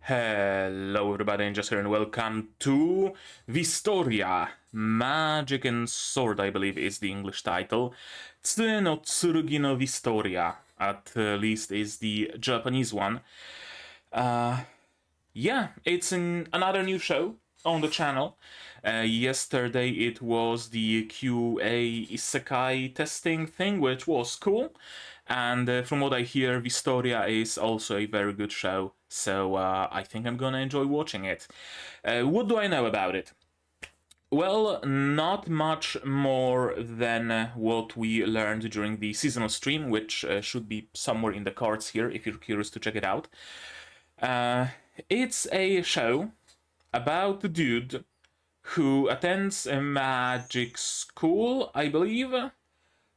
Hello everybody, and just here and welcome to Wistoria. Magic and Sword, I believe, is the English title. Tsue no Tsurugi no Wistoria, at least is the Japanese one. Yeah, it's another new show on the channel. Yesterday it was the QA Isekai testing thing, which was cool. And from what I hear, Wistoria is also a very good show, so I think I'm gonna enjoy watching it. What do I know about it? Well, not much more than what we learned during the seasonal stream, which should be somewhere in the cards here if you're curious to check it out. It's a show about the dude who attends a magic school, I believe,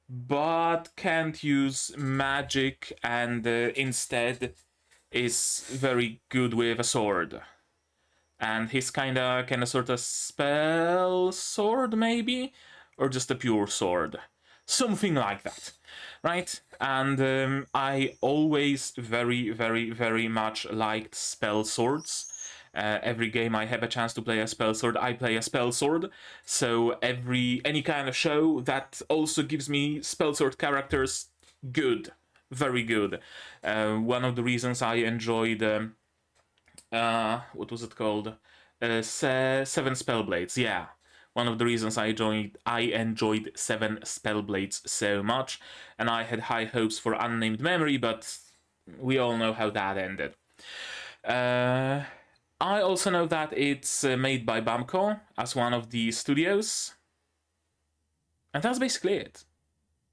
but can't use magic and instead is very good with a sword. And he's kinda sort of spell sword, maybe? Or just a pure sword. Something like that, right? And I always very much liked spell swords. Every game I have a chance to play a spell sword, I play a spell sword. So any kind of show that also gives me spell sword characters, good, very good. One of the reasons I enjoyed what was it called? Seven Spellblades. Yeah, one of the reasons I enjoyed Seven Spellblades so much, and I had high hopes for Unnamed Memory, but we all know how that ended. I also know that it's made by Bamco as one of the studios. And that's basically it.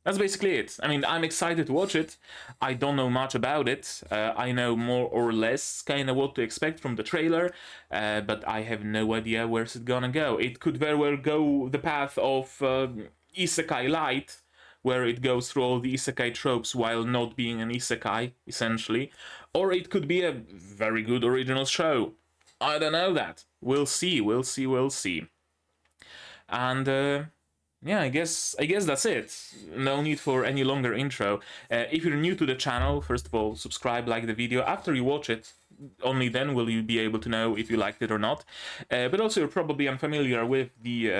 That's basically it. I mean, I'm excited to watch it. I don't know much about it. I know more or less kind of what to expect from the trailer, but I have no idea where's it gonna go. It could very well go the path of Isekai Light, where it goes through all the Isekai tropes while not being an Isekai, essentially. Or it could be a very good original show. I don't know that. We'll see. And yeah, I guess that's it. No need for any longer intro. If you're new to the channel, first of all, subscribe, like the video. After you watch it, only then will you be able to know if you liked it or not. But also, you're probably unfamiliar with the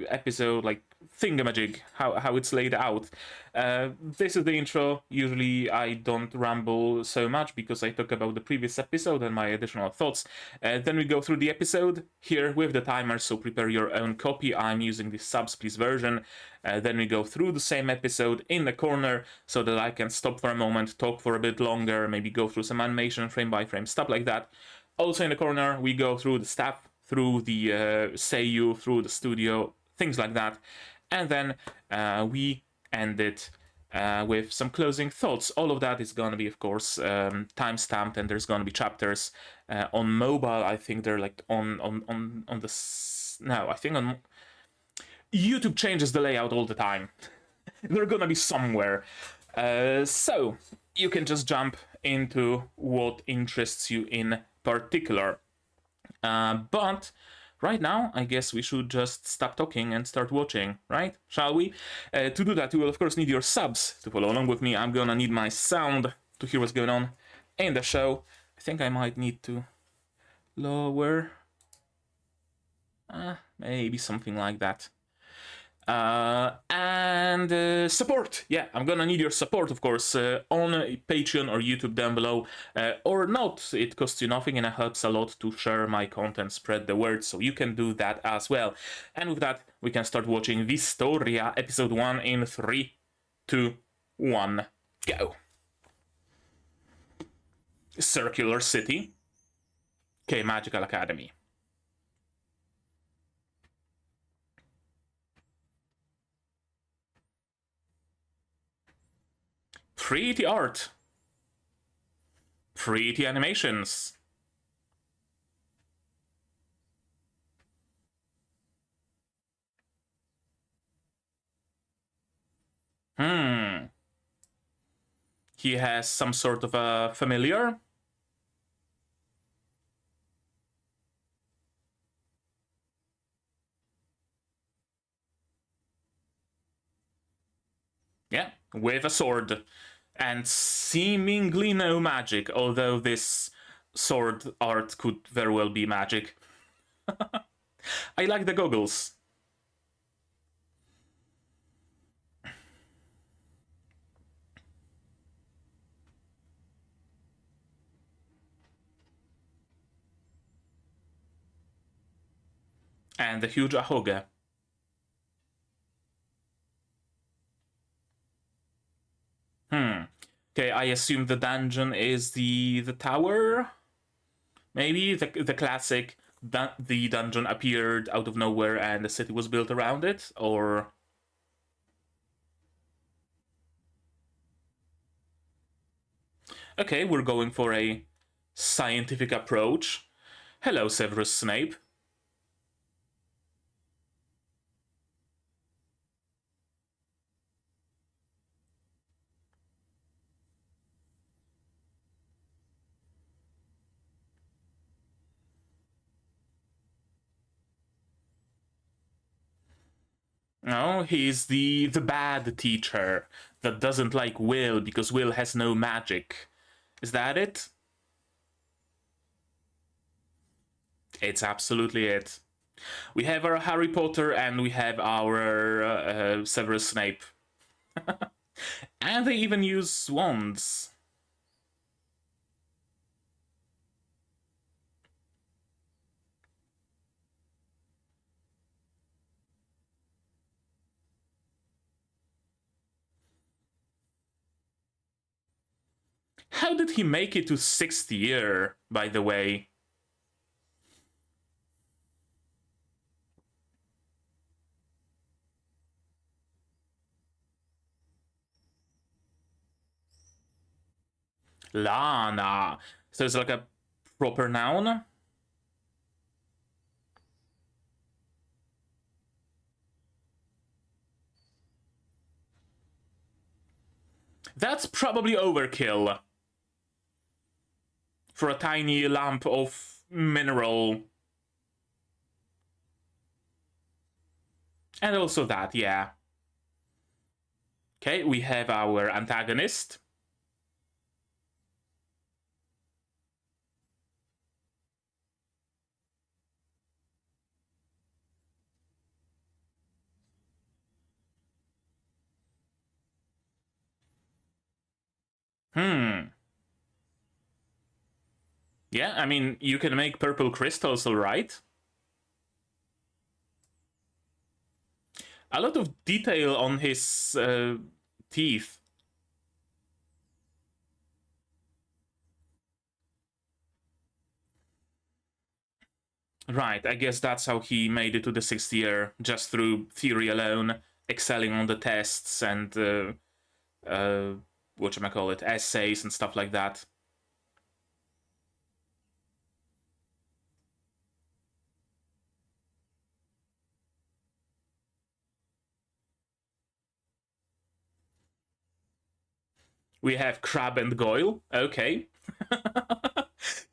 episode, like thingamajig, how it's laid out. This is the intro. Usually I don't ramble so much because I talk about the previous episode and my additional thoughts. Then we go through the episode here with the timer, so prepare your own copy. I'm using the subs please version. Then we go through the same episode in the corner so that I can stop for a moment, talk for a bit longer, maybe go through some animation frame by frame, stuff like that. Also in the corner we go through the staff, through the seiyuu, through the studio, things like that. And then we end it with some closing thoughts. All of that is going to be, of course, time-stamped, and there's going to be chapters on mobile. I think they're like on the... No, I think on... YouTube changes the layout all the time. They're going to be somewhere. So, you can just jump into what interests you in particular. But... right now, I guess we should just stop talking and start watching, right? Shall we? To do that, you will of course need your subs to follow along with me. I'm gonna need my sound to hear what's going on in the show. I think I might need to lower... maybe something like that. And support. Yeah, I'm gonna need your support, of course, on Patreon or YouTube down below, or not. It costs you nothing and it helps a lot to share my content, spread the word, so you can do that as well. And with that, we can start watching Wistoria episode 1 in 3, 2, 1, go. Circular City, K Magical Academy. Pretty art. Pretty animations. He has some sort of a familiar. Yeah, with a sword. And seemingly no magic, although this sword art could very well be magic. I like the goggles. And the huge ahoga. Okay, I assume the dungeon is the tower? Maybe the classic the dungeon appeared out of nowhere and the city was built around it, or okay, we're going for a scientific approach. Hello, Severus Snape. No, he's the bad teacher that doesn't like Will because Will has no magic. Is that it? It's absolutely it. We have our Harry Potter and we have our Severus Snape. And they even use wands. How did he make it to 6th year, by the way? Lana. So it's like a proper noun? That's probably overkill. For a tiny lump of mineral. And also that, yeah. Okay, we have our antagonist. Yeah, I mean, you can make purple crystals, alright? A lot of detail on his teeth. Right, I guess that's how he made it to the 6th year, just through theory alone, excelling on the tests and, whatchamacallit, essays and stuff like that. We have Crab and Goyle, okay.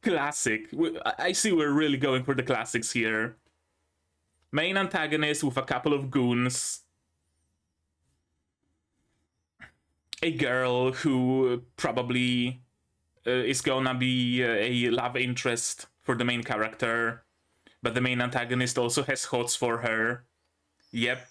Classic. I see we're really going for the classics here. Main antagonist with a couple of goons. A girl who probably is gonna be a love interest for the main character, but the main antagonist also has hots for her. Yep.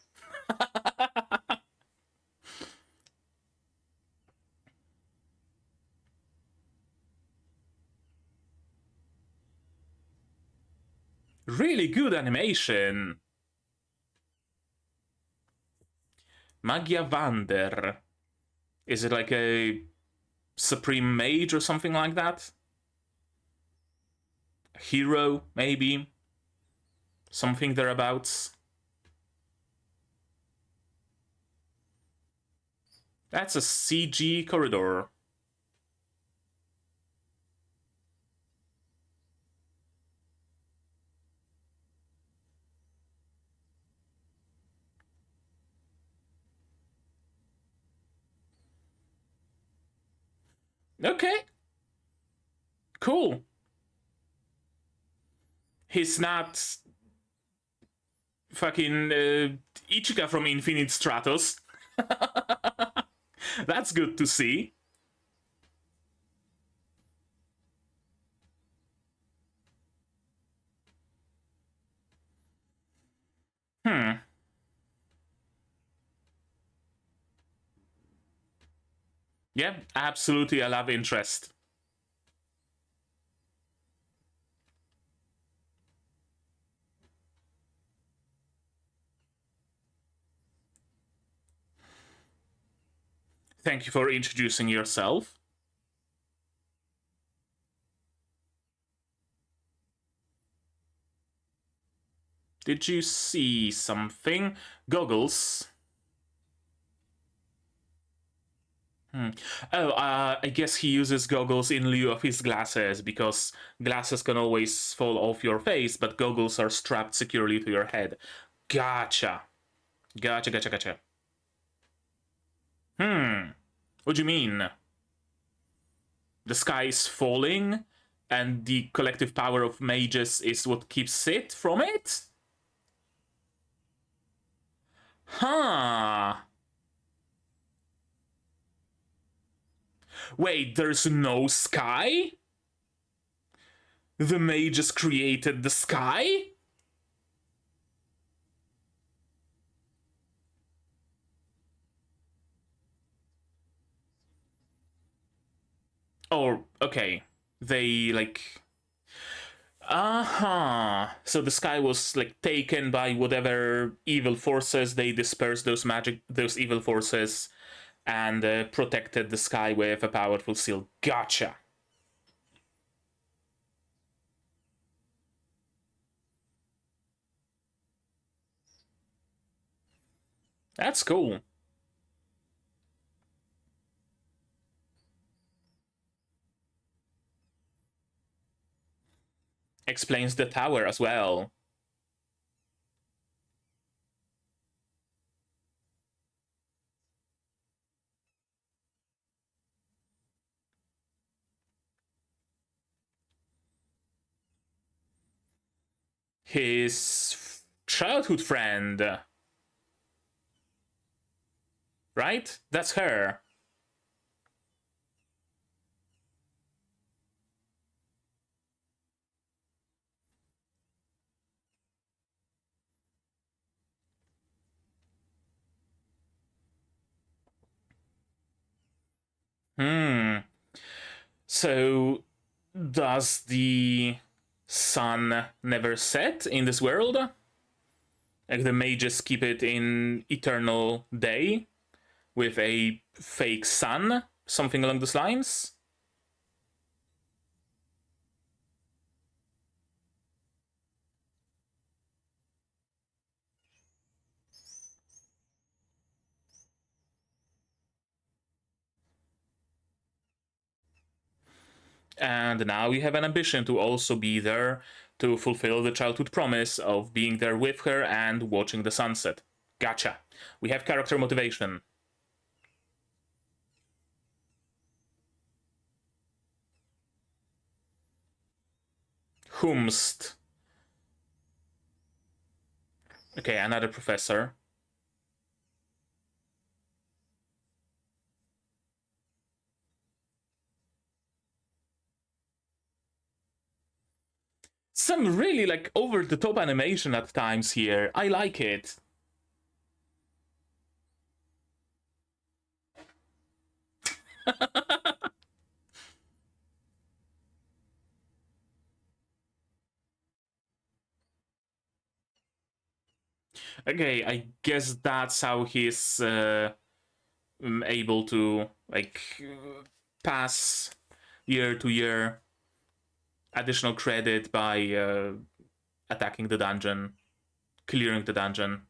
Really good animation. Magia Vander. Is it like a supreme mage or something like that? A hero, maybe? Something thereabouts? That's a CG corridor. Okay. Cool. He's not fucking Ichika from Infinite Stratos. That's good to see. Hmm. Yeah, absolutely a love interest. Thank you for introducing yourself. Did you see something? Goggles. Oh, I guess he uses goggles in lieu of his glasses because glasses can always fall off your face, but goggles are strapped securely to your head. Gotcha. Gotcha. What do you mean? The sky is falling, and the collective power of mages is what keeps it from it? Huh. Wait, there's no sky? The mages created the sky? Or, okay, they, like... Uh-huh. So the sky was, like, taken by whatever evil forces. They dispersed those evil forces, and protected the sky with a powerful seal. Gotcha. That's cool. Explains the tower as well. His childhood friend, right? That's her. Hmm. So, does the sun never set in this world? Like the mages keep it in eternal day with a fake sun? Something along those lines? And now you have an ambition to also be there to fulfill the childhood promise of being there with her and watching the sunset. Gotcha. We have character motivation. Whomst. Okay, another professor. Some really like over the top animation at times here. I like it. Okay, I guess that's how he's able to like pass year to year additional credit by attacking the dungeon, clearing the dungeon.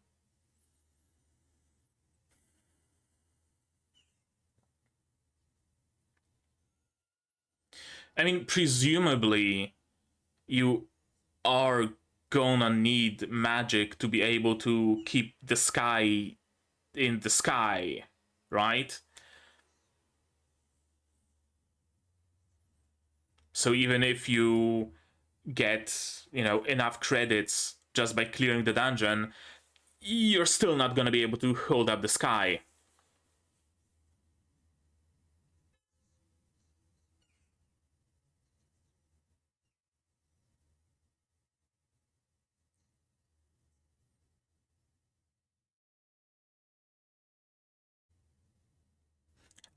I mean, presumably, you are gonna need magic to be able to keep the sky in the sky, right? So even if you get, enough credits just by clearing the dungeon, you're still not gonna be able to hold up the sky.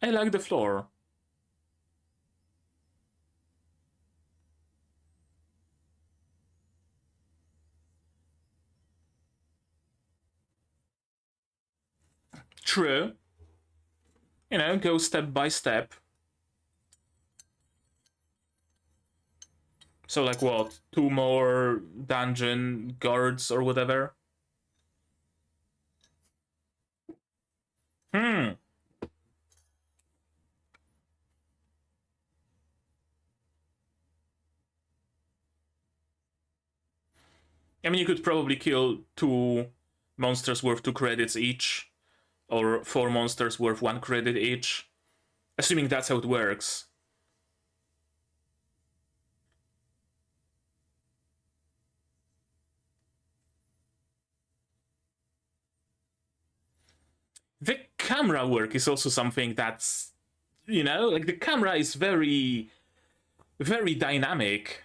I like the floor. True. You know, go step by step. So, like, what? 2 more dungeon guards or whatever? Hmm. I mean, you could probably kill 2 monsters worth 2 credits each, or 4 monsters worth 1 credit each, assuming that's how it works. The camera work is also something that's, you know, like the camera is very, very dynamic.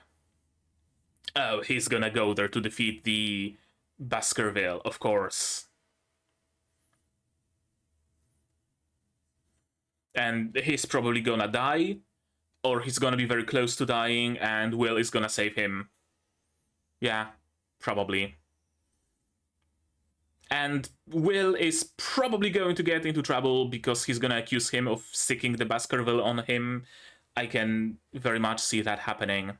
Oh, he's gonna go there to defeat the Baskerville, of course. And he's probably gonna die, or he's gonna be very close to dying, and Will is gonna save him. Yeah, probably. And Will is probably going to get into trouble because he's gonna accuse him of sticking the Baskerville on him. I can very much see that happening.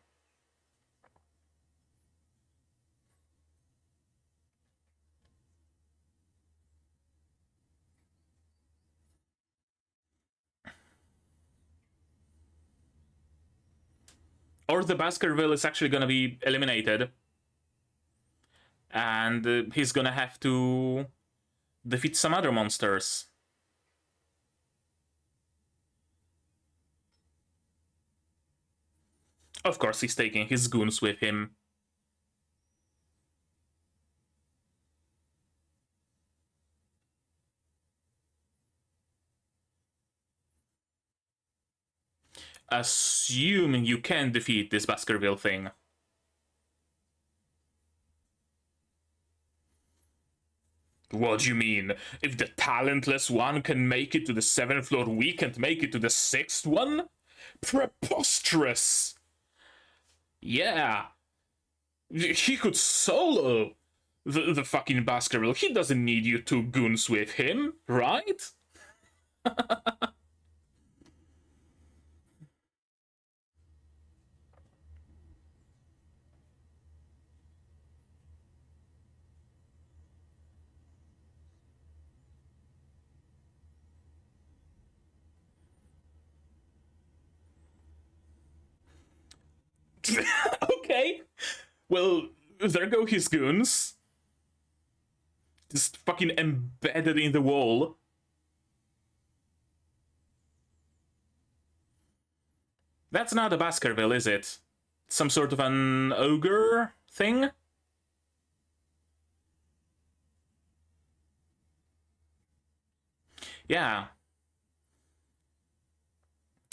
Or the Baskerville is actually gonna be eliminated. And he's gonna have to defeat some other monsters. Of course, he's taking his goons with him. Assuming you can defeat this Baskerville thing. What do you mean? If the talentless one can make it to the 7th floor, we can't make it to the 6th one? Preposterous! Yeah. He could solo the fucking Baskerville. He doesn't need you 2 goons with him, right? Okay. Well, there go his goons. Just fucking embedded in the wall. That's not a Baskerville, is it? Some sort of an ogre thing? Yeah.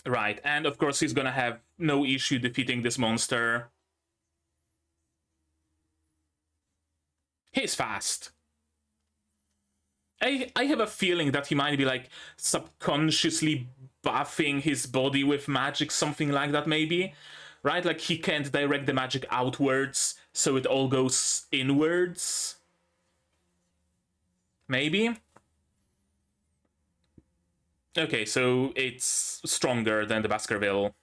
Right, and of course he's gonna have no issue defeating this monster. He's fast. I have a feeling that he might be like subconsciously buffing his body with magic, something like that, maybe. Right? Like he can't direct the magic outwards, so it all goes inwards. Maybe? Okay, so it's stronger than the Baskerville.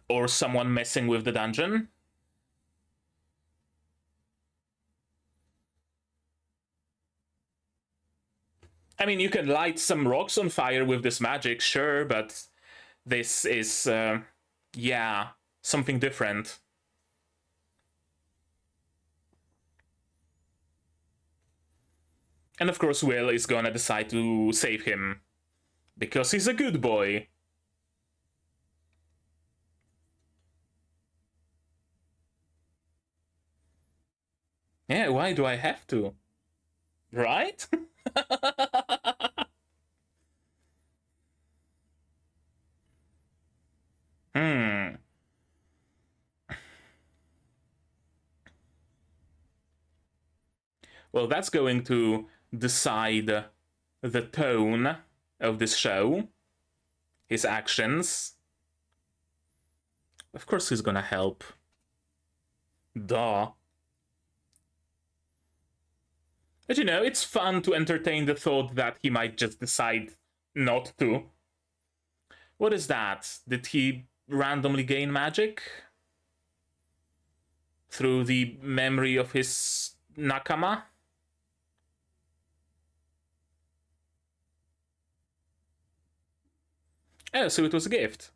Or someone messing with the dungeon. I mean, you can light some rocks on fire with this magic, sure, but this is, yeah, something different. And of course, Will is gonna decide to save him. Because he's a good boy. Yeah, why do I have to? Right? Hmm. Well, that's going to decide the tone of this show, his actions. Of course he's gonna help. Duh. But you know, it's fun to entertain the thought that he might just decide not to. What is that? Did he randomly gain magic? Through the memory of his nakama? Oh, so it was a gift.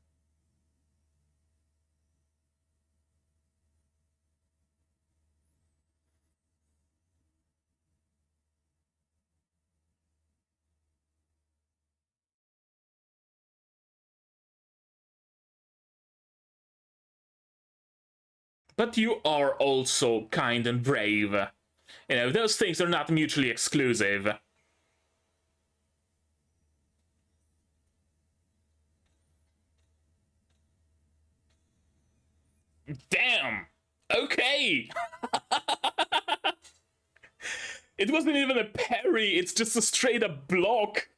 But you are also kind and brave. You know, those things are not mutually exclusive. Damn! Okay! It wasn't even a parry, it's just a straight up block.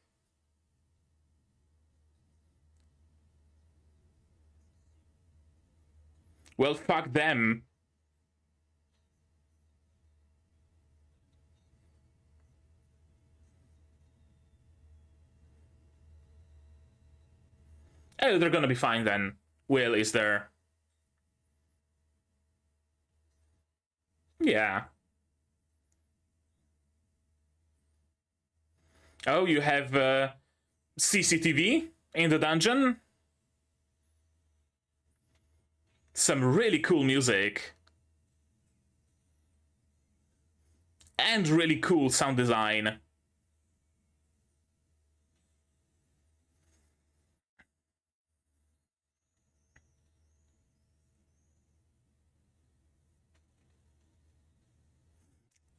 Well, fuck them. Oh, they're gonna be fine then. Will is there. Yeah. Oh, you have CCTV in the dungeon? Some really cool music. And really cool sound design.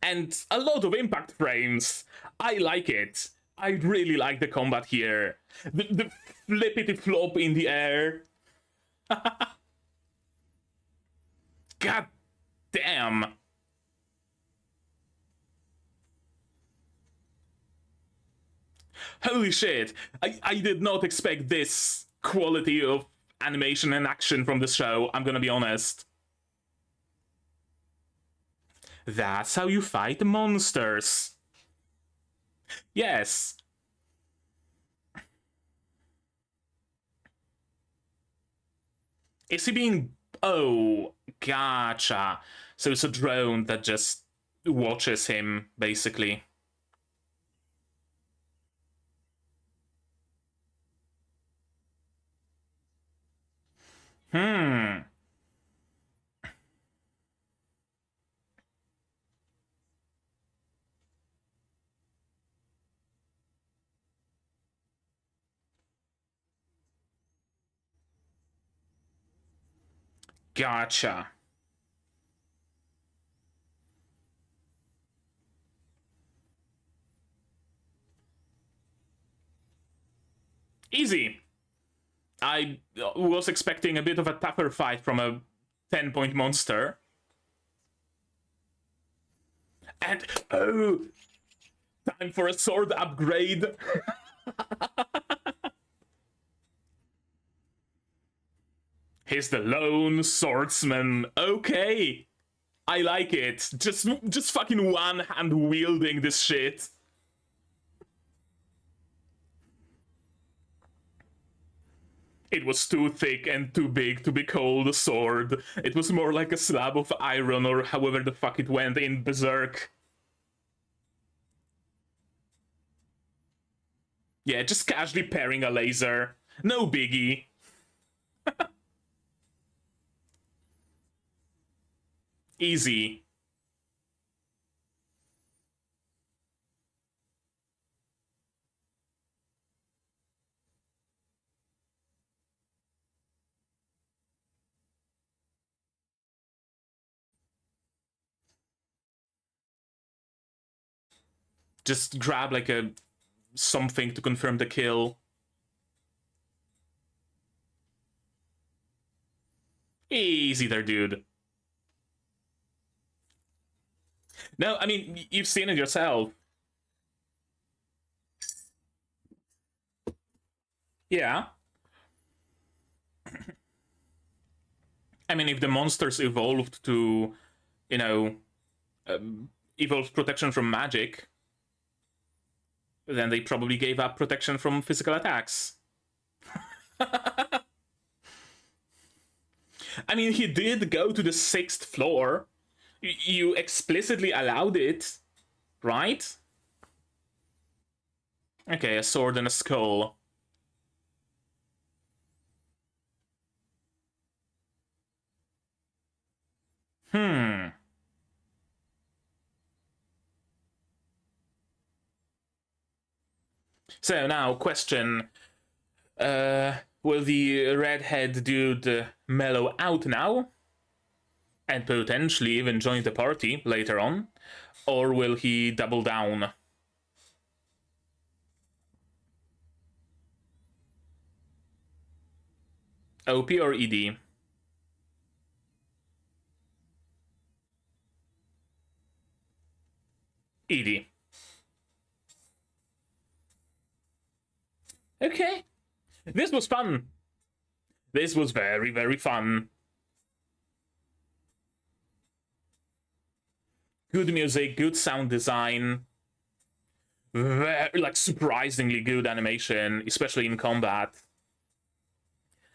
And a lot of impact frames. I like it. I really like the combat here. The flippity flop in the air. God damn. Holy shit. I did not expect this quality of animation and action from this show, I'm gonna be honest. That's how you fight monsters. Yes. Is he being... Oh, gotcha. So it's a drone that just watches him, basically. Hmm. Gotcha. Easy. I was expecting a bit of a tougher fight from a 10-point monster. And, oh, time for a sword upgrade. He's the lone swordsman. Okay. I like it. Just fucking one hand wielding this shit. It was too thick and too big to be called a sword. It was more like a slab of iron or however the fuck it went in Berserk. Yeah, just casually pairing a laser. No biggie. Easy. Just grab like a something to confirm the kill. Easy there, dude. No, I mean, you've seen it yourself. Yeah. I mean, if the monsters evolved to, you know, evolved protection from magic, then they probably gave up protection from physical attacks. I mean, he did go to the 6th floor. You explicitly allowed it, right? Okay, a sword and a skull. So now, question. Will the redhead dude mellow out now? And potentially even join the party later on? Or will he double down? OP or ED? ED. Okay. This was fun. This was very, very fun. Good music, good sound design. Very, like, surprisingly good animation, especially in combat.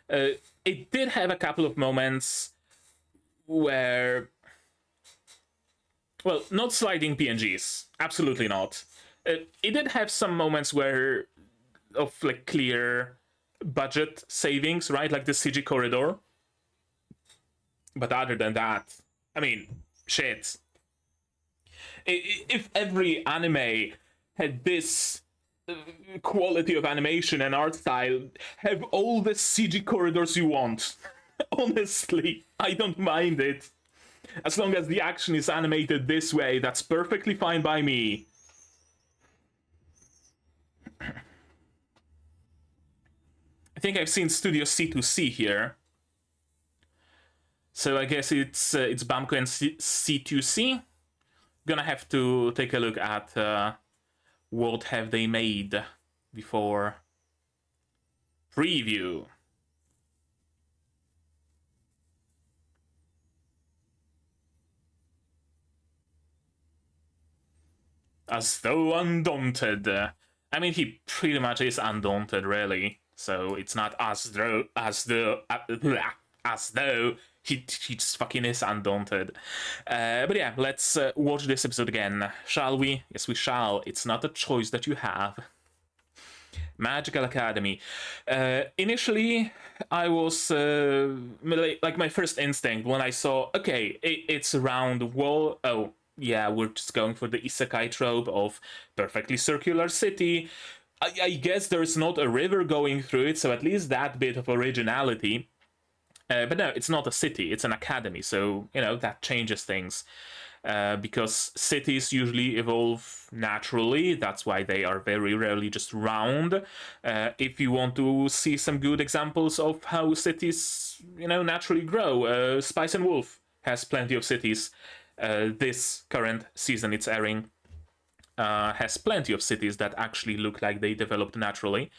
It did have a couple of moments where, well, not sliding PNGs, absolutely not. It did have some moments where of like clear budget savings, right? Like the CG corridor. But other than that, I mean, shit. If every anime had this quality of animation and art style, have all the CG corridors you want. Honestly, I don't mind it. As long as the action is animated this way, that's perfectly fine by me. I think I've seen Studio C2C here. So I guess it's Bamco and C2C. Gonna have to take a look at what have they made before preview. As though undaunted. I mean, he pretty much is undaunted, really. So it's not as though he just fucking is undaunted. But yeah, let's watch this episode again, shall we? Yes, we shall. It's not a choice that you have. Magical Academy. Initially, I was like my first instinct when I saw, okay, it's around the wall. Oh, yeah, we're just going for the isekai trope of perfectly circular city. I guess there's not a river going through it, so at least that bit of originality. But no, it's not a city, it's an academy, so, you know, that changes things. Because cities usually evolve naturally, that's why they are very rarely just round. If you want to see some good examples of how cities, you know, naturally grow, Spice and Wolf has plenty of cities. This current season it's airing has plenty of cities that actually look like they developed naturally.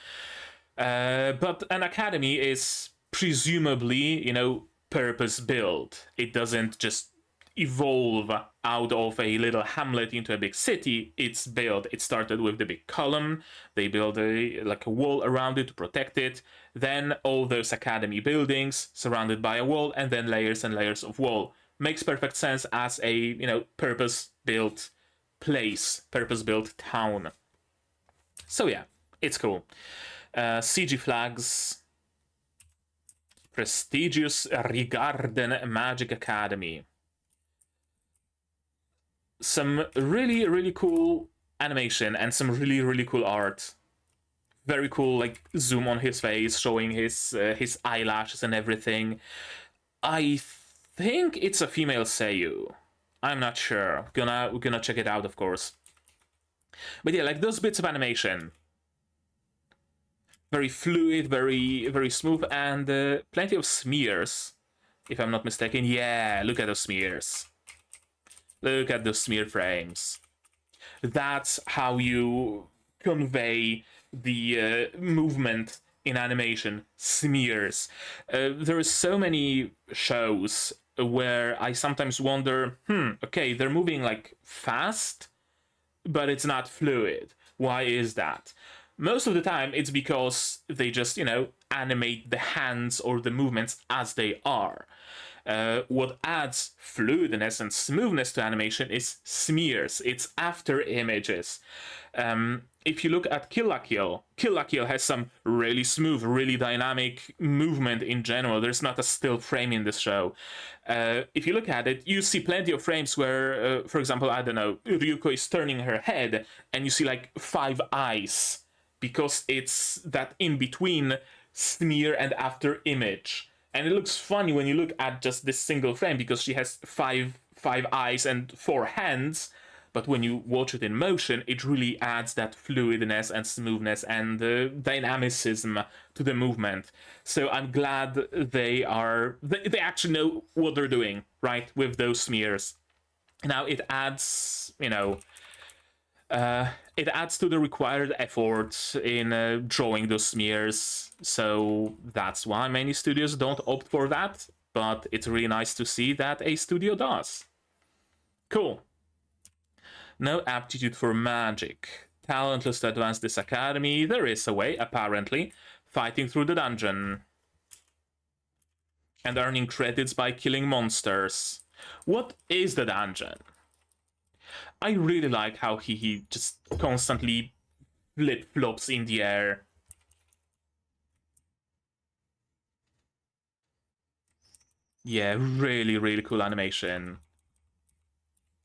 But an academy is presumably, you know, purpose built. It doesn't just evolve out of a little hamlet into a big city. It's built. It started with the big column. They built a wall around it to protect it. Then all those academy buildings surrounded by a wall, and then layers and layers of wall. Makes perfect sense as a, you know, purpose built place, purpose built town. So yeah, it's cool. CG flags. Prestigious Rigarden Magic Academy. Some really, really cool animation and some really, really cool art. Very cool, like, zoom on his face, showing his eyelashes and everything. I think it's a female Seiyu. I'm not sure. We're gonna check it out, of course. But yeah, like those bits of animation. Very fluid, very, very smooth, and plenty of smears, if I'm not mistaken. Yeah, look at those smears. Look at those smear frames. That's how you convey the movement in animation, smears. There are so many shows where I sometimes wonder, okay, they're moving like fast, but it's not fluid. Why is that? Most of the time, it's because they just, animate the hands or the movements as they are. What adds fluidness and smoothness to animation is smears. It's after images. If you look at Kill la Kill, Kill la Kill has some really smooth, really dynamic movement in general. There's not a still frame in this show. If you look at it, you see plenty of frames where, for example, I don't know, Ryuko is turning her head and you see like 5 eyes because it's that in-between smear and after image. And it looks funny when you look at just this single frame because she has five eyes and 4 hands. But when you watch it in motion, it really adds that fluidness and smoothness and dynamicism to the movement. So I'm glad they actually know what they're doing, right, with those smears. Now it adds, it adds to the required effort in drawing those smears. So that's why many studios don't opt for that. But it's really nice to see that a studio does. Cool. No aptitude for magic. Talentless to advance this academy. There is a way, apparently. Fighting through the dungeon. And earning credits by killing monsters. What is the dungeon? I really like how he just constantly flip-flops in the air. Yeah, really, really cool animation.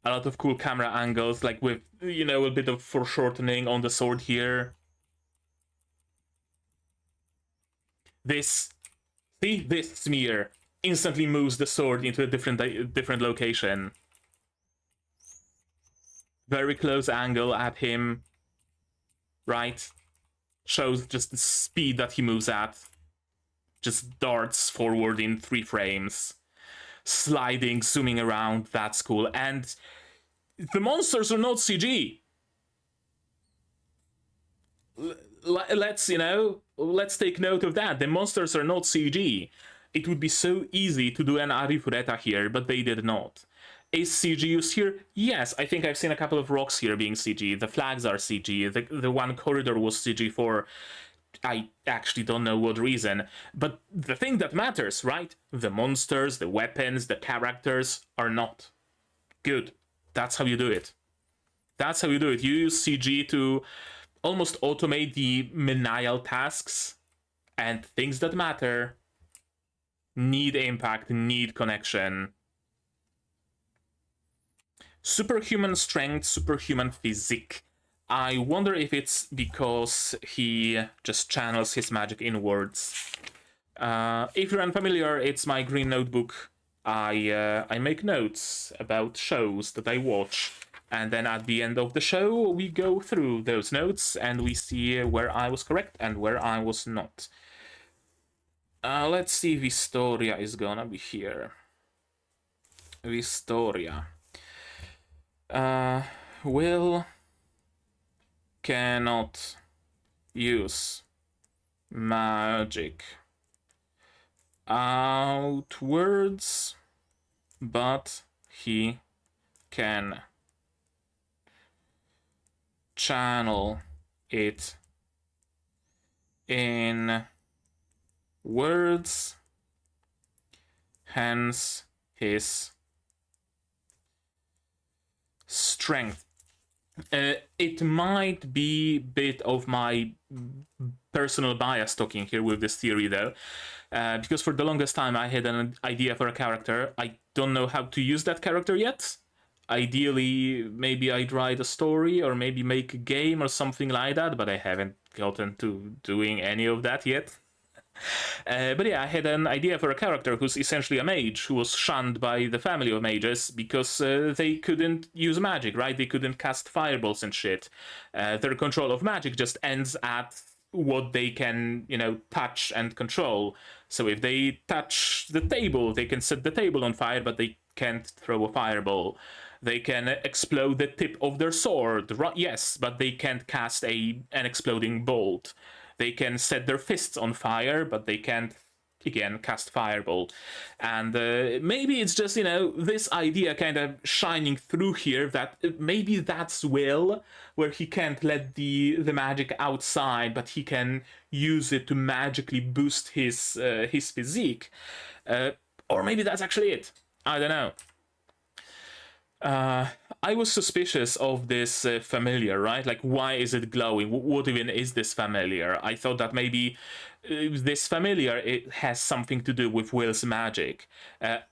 A lot of cool camera angles, like with, a bit of foreshortening on the sword here. This smear instantly moves the sword into a different location. Very close angle at him, right? Shows just the speed that he moves at. Just darts forward in 3 frames. Sliding, zooming around, that's cool. And the monsters are not CG. Let's take note of that. The monsters are not CG. It would be so easy to do an Arifureta here, but they did not. Is CG used here? Yes, I think I've seen a couple of rocks here being CG. The flags are CG. The one corridor was CG for... I actually don't know what reason, but the thing that matters, right? The monsters, the weapons, the characters are not. Good. That's how you do it. That's how you do it. You use CG to almost automate the menial tasks, and things that matter need impact, need connection. Superhuman strength, superhuman physique. I wonder if it's because he just channels his magic inwards. If you're unfamiliar, it's my green notebook. I make notes about shows that I watch, and then at the end of the show, we go through those notes and we see where I was correct and where I was not. Let's see, Wistoria is gonna be here. Wistoria. Will cannot use magic outwards, but he can channel it in words, hence his strength. It might be a bit of my personal bias talking here with this theory, though, because for the longest time I had an idea for a character. I don't know how to use that character yet. Ideally, maybe I'd write a story or maybe make a game or something like that, but I haven't gotten to doing any of that yet. But yeah, I had an idea for a character who's essentially a mage who was shunned by the family of mages because they couldn't use magic, right? They couldn't cast fireballs and shit. Their control of magic just ends at what they can, touch and control. So if they touch the table, they can set the table on fire, but they can't throw a fireball. They can explode the tip of their sword, yes, but they can't cast an exploding bolt. They can set their fists on fire, but they can't, again, cast fireball. And maybe it's just, this idea kind of shining through here that maybe that's Will, where he can't let the magic outside, but he can use it to magically boost his physique. Or maybe that's actually it. I don't know. I was suspicious of this familiar, right? Like, why is it glowing? What even is this familiar? I thought that maybe this familiar, it has something to do with Will's magic.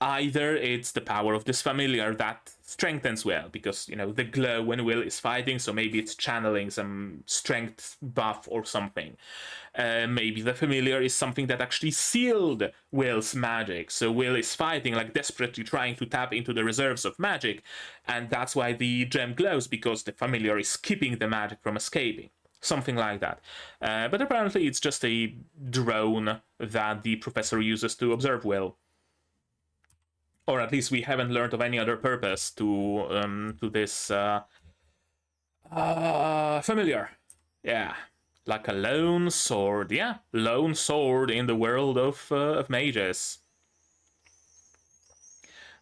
Either it's the power of this familiar that strengthens Will, because, the glow when Will is fighting, so maybe it's channeling some strength buff or something. Maybe the familiar is something that actually sealed Will's magic, so Will is fighting, like desperately trying to tap into the reserves of magic, and that's why the gem glows, because the familiar is keeping the magic from escaping. Something like that. But apparently it's just a drone that the professor uses to observe Will. Or at least we haven't learned of any other purpose to this familiar. Yeah. Like a lone sword. Yeah, lone sword in the world of mages.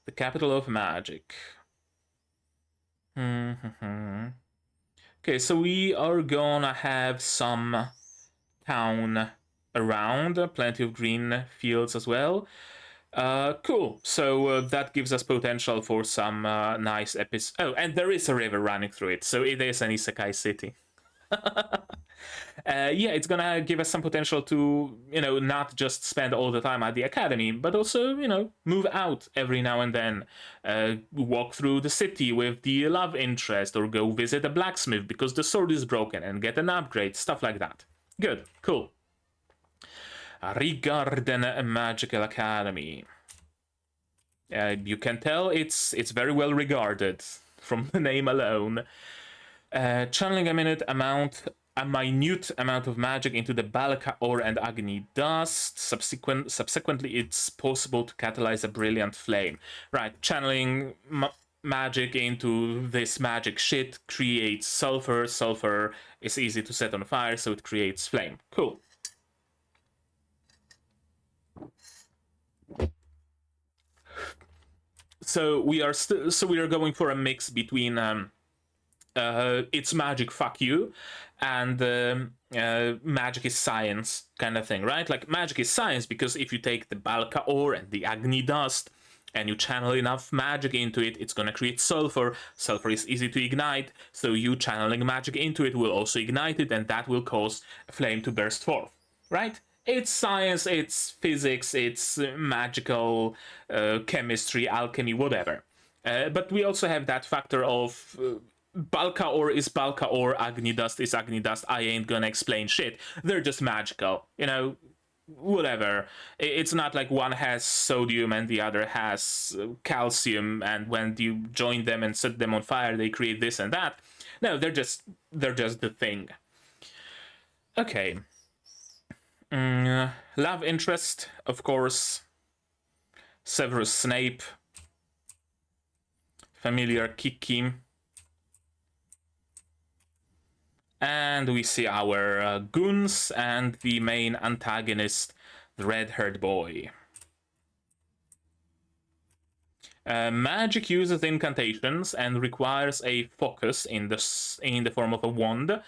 The capital of magic. Okay, so we are gonna have some town around, plenty of green fields as well. Cool. So that gives us potential for some nice episodes. Oh, and there is a river running through it, so it is an isekai city. Yeah, it's gonna give us some potential to, not just spend all the time at the academy, but also, move out every now and then. Walk through the city with the love interest, or go visit a blacksmith because the sword is broken and get an upgrade, stuff like that. Good, cool. Regarding a magical academy. You can tell it's very well regarded from the name alone. Channeling a minute a minute amount of magic into the Balka ore and Agni dust. Subsequently, it's possible to catalyze a brilliant flame. Right, channeling magic into this magic shit creates sulfur. Sulfur is easy to set on fire, so it creates flame. Cool. So we are going for a mix between it's magic, fuck you, and magic is science kind of thing, right? Like, magic is science because if you take the Balka ore and the Agni dust and you channel enough magic into it, it's gonna create sulfur. Sulfur is easy to ignite, so you channeling magic into it will also ignite it, and that will cause a flame to burst forth, right? It's science, it's physics, it's magical chemistry, alchemy, whatever. But we also have that factor of Balka ore is Balka ore, Agni dust is Agni dust. I ain't gonna explain shit. They're just magical, whatever. It's not like one has sodium and the other has calcium, and when you join them and set them on fire, they create this and that. No, they're just the thing. Okay. Love interest, of course. Severus Snape. Familiar Kiki. And we see our goons and the main antagonist, the red-haired boy. Magic uses incantations and requires a focus in the form of a wand.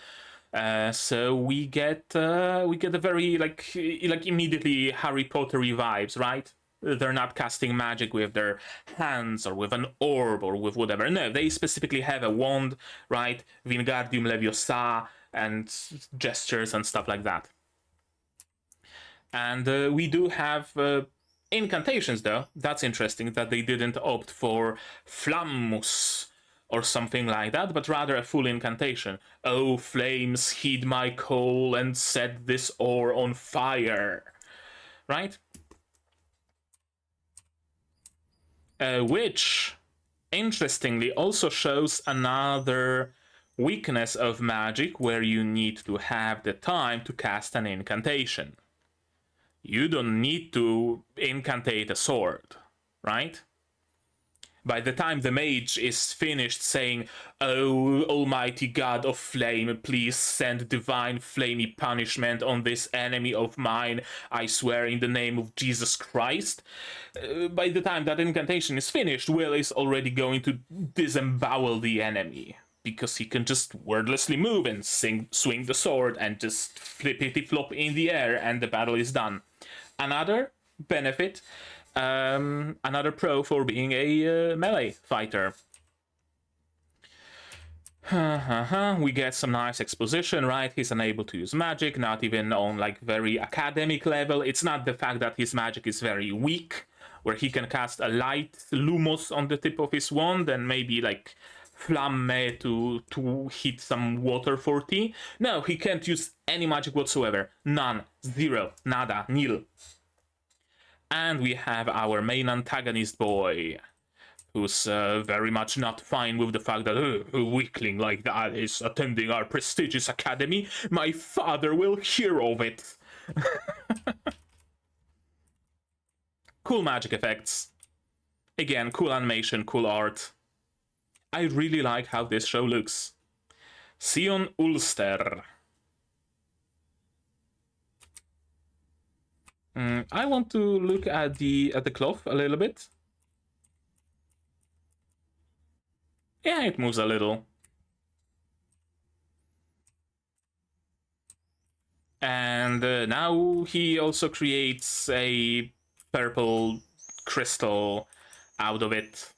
So we get a very like immediately Harry Pottery vibes, right? They're not casting magic with their hands or with an orb or with whatever. No, they specifically have a wand, right? Wingardium Leviosa and gestures and stuff like that. And we do have incantations, though. That's interesting that they didn't opt for Flammus or something like that, but rather a full incantation. Oh, flames, heed my call and set this ore on fire. Right? Which, interestingly, also shows another weakness of magic where you need to have the time to cast an incantation. You don't need to incantate a sword, right? By the time the mage is finished saying, "Oh, almighty god of flame, please send divine flamey punishment on this enemy of mine, I swear in the name of Jesus Christ," by the time that incantation is finished, Will is already going to disembowel the enemy, because he can just wordlessly move and swing the sword and just flippity-flop in the air, and the battle is done. Another benefit, another pro for being a melee fighter. We get some nice exposition, right? He's unable to use magic, not even on like very academic level. It's not the fact that his magic is very weak, where he can cast a light lumos on the tip of his wand and maybe like flamme to hit some water for tea. No, he can't use any magic whatsoever. None. Zero. Nada. Nil. And we have our main antagonist boy, who's very much not fine with the fact that a weakling like that is attending our prestigious academy. My father will hear of it. Cool magic effects. Again, cool animation, cool art. I really like how this show looks. Sion Ulster. I want to look at the cloth a little bit. Yeah, it moves a little. And now he also creates a purple crystal out of it.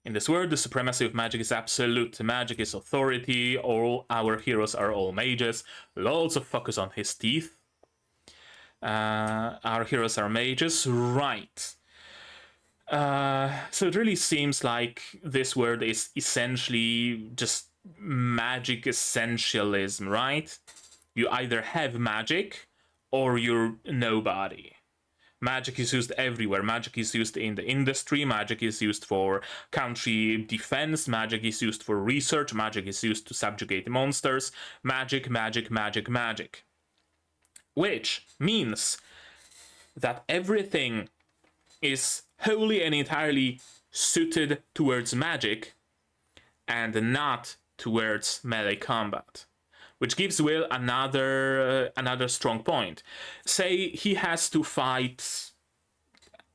In this world, the supremacy of magic is absolute. Magic is authority. All our heroes are all mages. Lots of focus on his teeth. Our heroes are mages. Right. So it really seems like this world is essentially just magic essentialism, right? You either have magic or you're nobody. Magic is used everywhere. Magic is used in the industry. Magic is used for country defense. Magic is used for research. Magic is used to subjugate monsters. Magic, magic, magic, magic. Which means that everything is wholly and entirely suited towards magic and not towards melee combat. Which gives Will another strong point. Say he has to fight,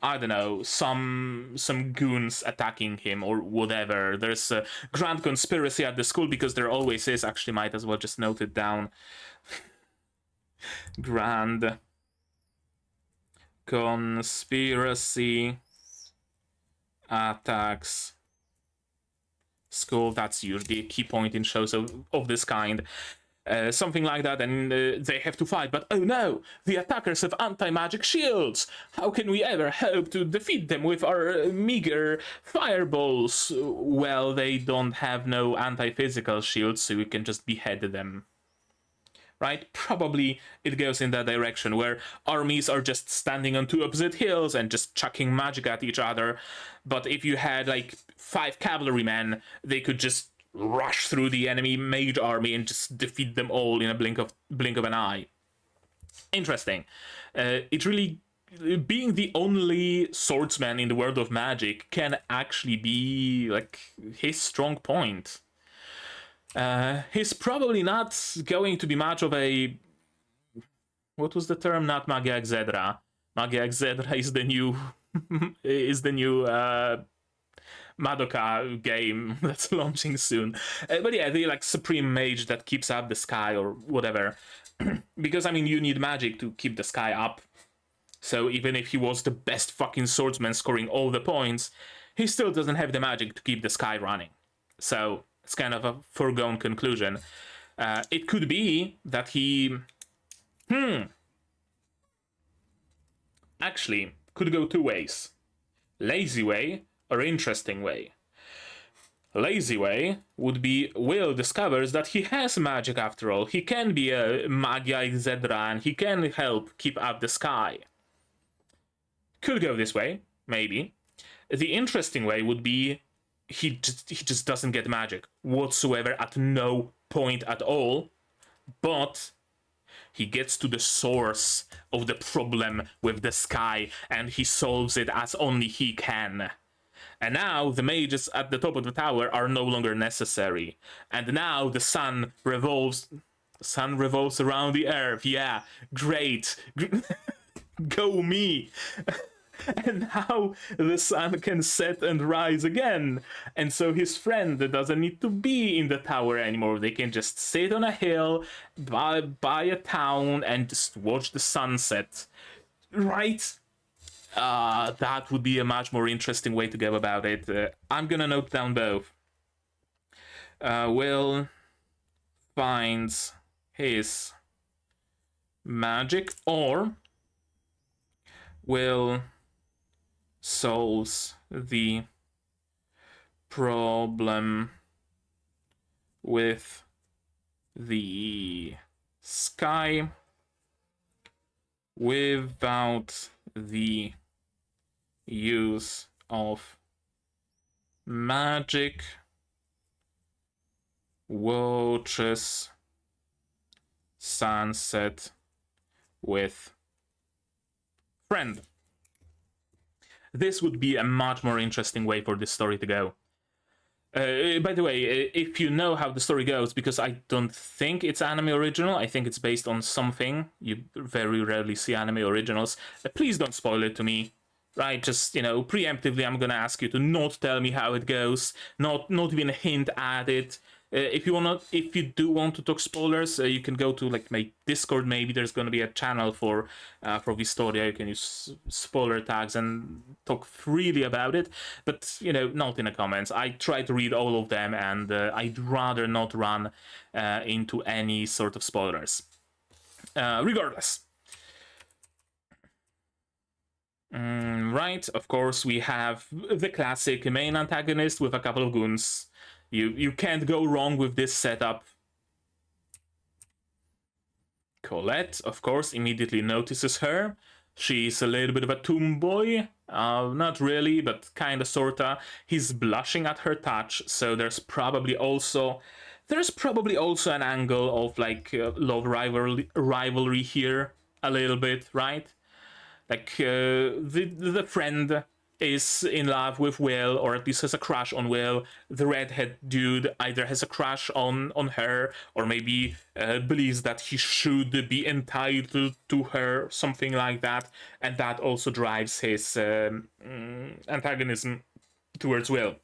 I don't know, some goons attacking him or whatever. There's a grand conspiracy at the school, because there always is. Actually, might as well just note it down. Grand conspiracy attacks school. That's usually a key point in shows of this kind. Something like that, and they have to fight. But oh no, the attackers have anti-magic shields. How can we ever hope to defeat them with our meager fireballs? Well, they don't have no anti-physical shields, so we can just behead them. Right? Probably it goes in that direction, where armies are just standing on two opposite hills and just chucking magic at each other. But if you had like 5 cavalrymen, they could just rush through the enemy mage army and just defeat them all in a blink of an eye. Interesting. It really, being the only swordsman in the world of magic can actually be like his strong point. He's probably not going to be much of a, what was the term? Not Magia Xedra. Magia Xedra is the new Madoka game that's launching soon. But yeah, the like supreme mage that keeps up the sky or whatever. Because I mean, you need magic to keep the sky up. So even if he was the best fucking swordsman scoring all the points, he still doesn't have the magic to keep the sky running. So it's kind of a foregone conclusion. It could be that he actually could go 2 ways. Lazy way or interesting way. Lazy way would be Will discovers that he has magic after all. He can be a Magia Xedra and he can help keep up the sky. Could go this way, maybe. The interesting way would be he just doesn't get magic whatsoever at no point at all, but he gets to the source of the problem with the sky and he solves it as only he can. And now the mages at the top of the tower are no longer necessary. And now the sun revolves around the earth. Yeah, great. Go me. And now the sun can set and rise again. And so his friend doesn't need to be in the tower anymore. They can just sit on a hill by a town and just watch the sunset. Right? That would be a much more interesting way to go about it. I'm gonna note down both. Will finds his magic, or Will solves the problem with the sky without the use of magic, watches sunset with friend. This would be a much more interesting way for this story to go. By the way, if you know how the story goes, because I don't think it's anime original, I think it's based on something. You very rarely see anime originals. Please don't spoil it to me, right? Just, preemptively, I'm gonna ask you to not tell me how it goes, not even hint at it. If you do want to talk spoilers, you can go to like my Discord. Maybe there's gonna be a channel for Wistoria. You can use spoiler tags and talk freely about it, but not in the comments. I try to read all of them, and I'd rather not run into any sort of spoilers. Regardless. Right, of course, we have the classic main antagonist with a couple of goons. You can't go wrong with this setup. Colette, of course, immediately notices her. She's a little bit of a tomboy. Not really, but kinda sorta. He's blushing at her touch, so there's probably also an angle of like love rivalry here a little bit, right? Like the friend is in love with Will, or at least has a crush on Will. The redhead dude either has a crush on her, or maybe believes that he should be entitled to her, something like that, and that also drives his antagonism towards Will.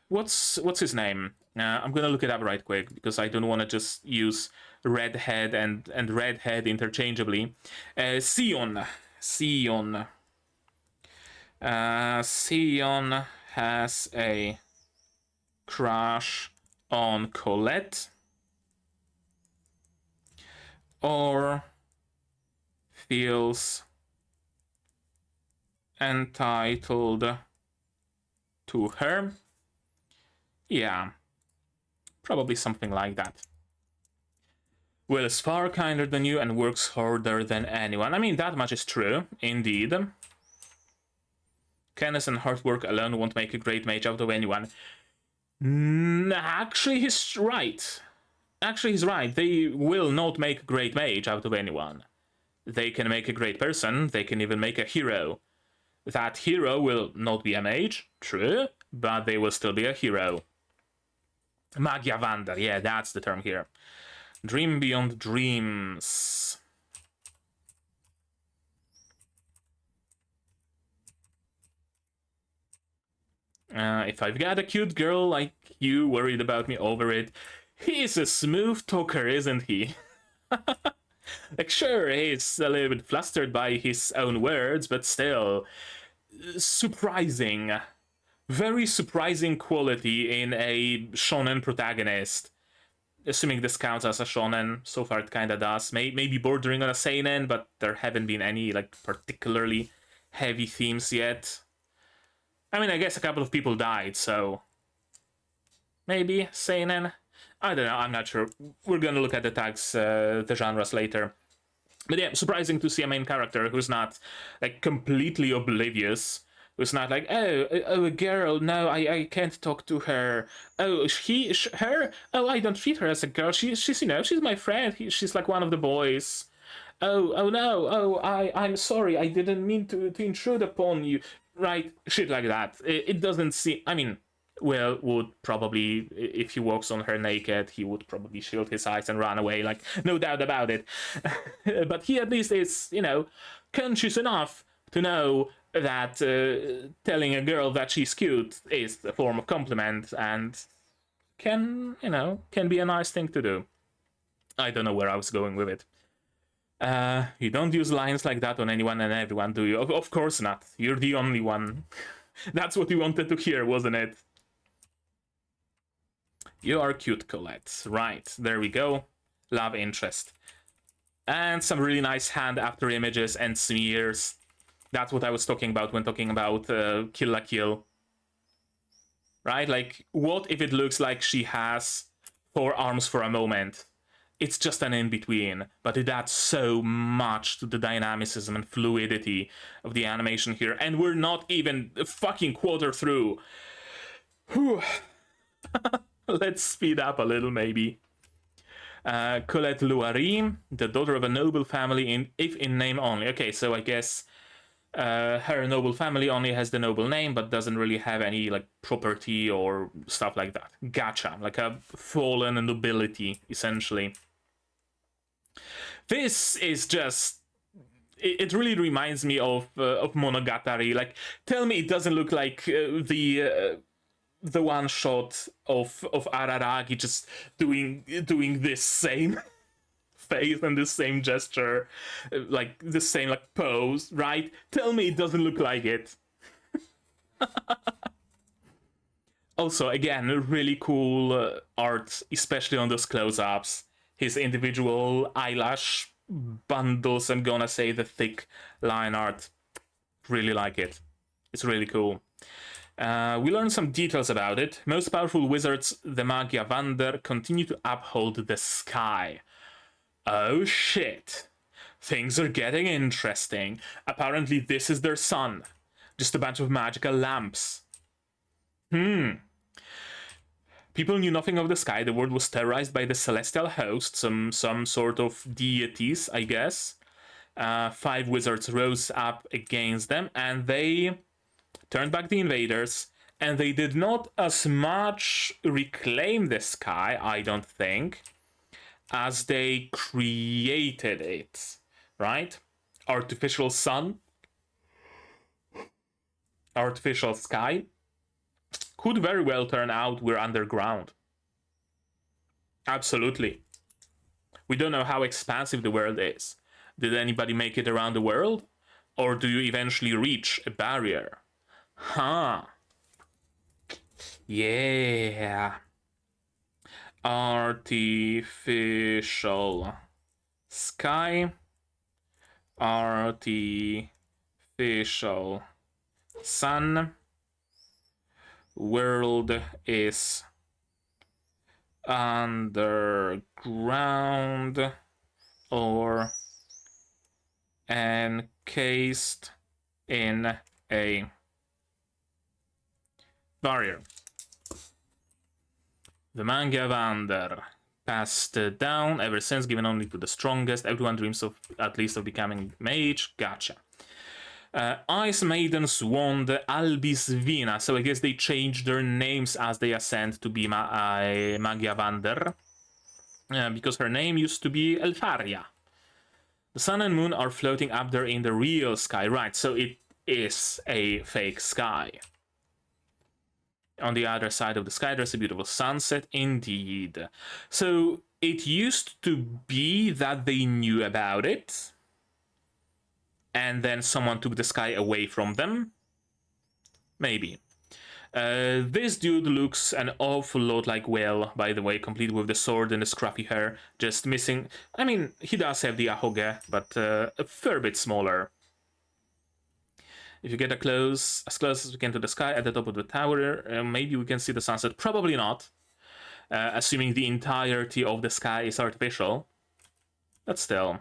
What's his name? I'm gonna look it up right quick, because I don't want to just use redhead and redhead interchangeably. Sion. Sion has a crush on Colette, or feels entitled to her. Yeah, probably something like that. Will is far kinder than you and works harder than anyone. I mean, that much is true, indeed. Kindness and hard work alone won't make a great mage out of anyone. Actually, he's right. He's right. They will not make a great mage out of anyone. They can make a great person. They can even make a hero. That hero will not be a mage, true, but they will still be a hero. Magia Wander, yeah, that's the term here. Dream beyond dreams. If I've got a cute girl like you worried about me over it, he's a smooth talker, isn't he? Like, sure, he's a little bit flustered by his own words, but still, surprising. Very surprising quality in a shonen protagonist. Assuming this counts as a shonen, so far it kinda does. Maybe bordering on a seinen, but there haven't been any like particularly heavy themes yet. I mean, I guess a couple of people died, so maybe seinen. I don't know. I'm not sure. We're gonna look at the tags, the genres later. But yeah, surprising to see a main character who's not like completely oblivious. Who's not like, oh, a girl, no, I can't talk to her. Oh, her? Oh, I don't treat her as a girl. She's she's my friend. She's like one of the boys. oh no, oh, I'm sorry, I didn't mean to intrude upon you, right? Shit like that. It doesn't seem, I mean, Will would probably, if he walks on her naked, he would probably shield his eyes and run away, like, no doubt about it. But he at least is, you know, conscious enough to know that telling a girl that she's cute is a form of compliment and can, you know, can be a nice thing to do. I don't know where I was going with it. You don't use lines like that on anyone and everyone, do you? Of course not. You're the only one. That's what you wanted to hear, wasn't it? You are cute, Colette. Right, there we go. Love interest. And some really nice hand after images and smears. That's what I was talking about when talking about Kill la Kill. Right? Like, what if it looks like she has 4 arms for a moment? It's just an in-between, but it adds so much to the dynamicism and fluidity of the animation here, and we're not even a fucking quarter through. Whew. Let's speed up a little, maybe. Colette Louari, the daughter of a noble family, if in name only. Okay, so I guess her noble family only has the noble name, but doesn't really have any like property or stuff like that. Gotcha, like a fallen nobility, essentially. This is just... It really reminds me of Monogatari. Like, tell me it doesn't look like the one shot of Araragi just doing this same face and this same gesture, like the same like pose, right? Tell me it doesn't look like it. Also, again, really cool art, especially on those close-ups. His individual eyelash bundles, I'm gonna say the thick line art. Really like it. It's really cool. We learned some details about it. Most powerful wizards, the Magia Vander, continue to uphold the sky. Oh shit. Things are getting interesting. Apparently this is their sun. Just a bunch of magical lamps. People knew nothing of the sky. The world was terrorized by the celestial host, some sort of deities, I guess. 5 wizards rose up against them, and they turned back the invaders, and they did not as much reclaim the sky, I don't think, as they created it, right? Artificial sun, artificial sky. Could very well turn out we're underground. Absolutely. We don't know how expansive the world is. Did anybody make it around the world? Or do you eventually reach a barrier? Huh. Yeah. Artificial sky. Artificial sun. World is underground or encased in a barrier. The Manga Vander, passed down ever since, given only to the strongest. Everyone dreams of at least of becoming mage. Gotcha. Ice Maiden's wand, Albisvina. So I guess they changed their names as they ascend to be Magia Vander. Because her name used to be Elfaria. The sun and moon are floating up there in the real sky. Right, so it is a fake sky. On the other side of the sky, there's a beautiful sunset indeed. So it used to be that they knew about it, and then someone took the sky away from them? Maybe. This dude looks an awful lot like Will, by the way, complete with the sword and the scruffy hair, just missing... I mean, he does have the ahoge, but a fair bit smaller. If you get as close as we can to the sky at the top of the tower, maybe we can see the sunset. Probably not, assuming the entirety of the sky is artificial. But still.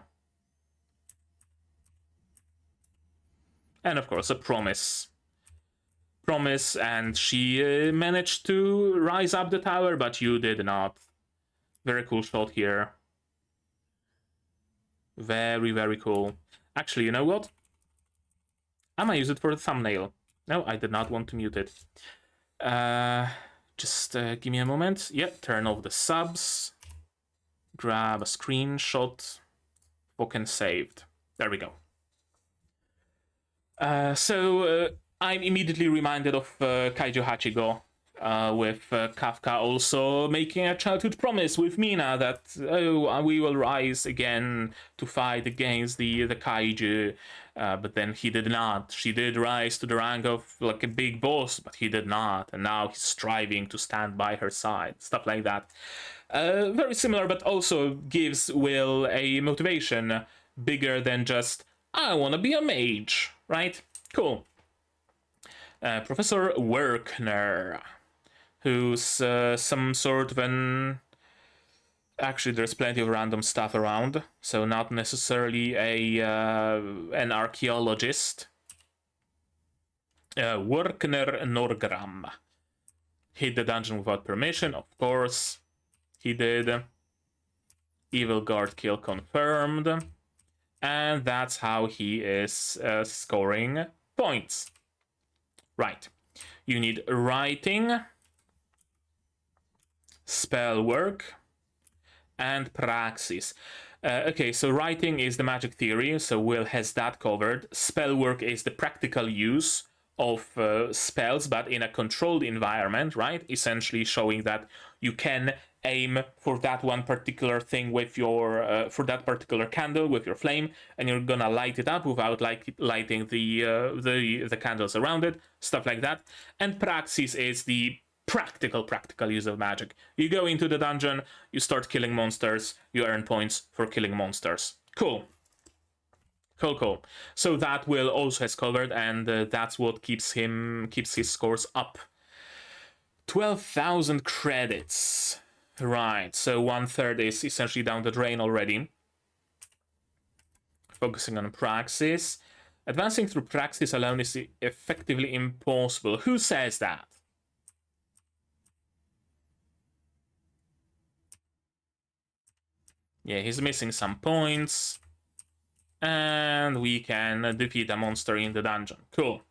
And of course, a promise. Promise, and she managed to rise up the tower, but you did not. Very cool shot here. Very, very cool. Actually, you know what? I might use it for the thumbnail. No, I did not want to mute it. Just give me a moment. Yep, turn off the subs. Grab a screenshot. Fucking saved. There we go. So I'm immediately reminded of Kaiju Hachigo, with Kafka also making a childhood promise with Mina that, oh, we will rise again to fight against the Kaiju, but then he did not. She did rise to the rank of like a big boss, but he did not, and now he's striving to stand by her side, stuff like that. Very similar, but also gives Will a motivation bigger than just, I want to be a mage, right? Cool. Professor Werkner, who's some sort of an... Actually, there's plenty of random stuff around, so not necessarily an archaeologist. Werkner Norgram. Hit the dungeon without permission, of course. He did. Evil guard kill confirmed. And that's how he is scoring points. Right. You need writing, spell work, and praxis. Okay, so writing is the magic theory, so Will has that covered. Spell work is the practical use of spells, but in a controlled environment, right? Essentially showing that you can aim for that one particular thing with your for that particular candle with your flame, and you're gonna light it up without like lighting the candles around it, stuff like that. And praxis is the practical use of magic. You go into the dungeon, you start killing monsters, you earn points for killing monsters. Cool. Cool. So that Will also has covered, and that's what keeps his scores up. 12,000 credits. Right, so 1/3 is essentially down the drain already. Focusing on praxis. Advancing through praxis alone is effectively impossible. Who says that? Yeah, he's missing some points. And we can defeat a monster in the dungeon. Cool.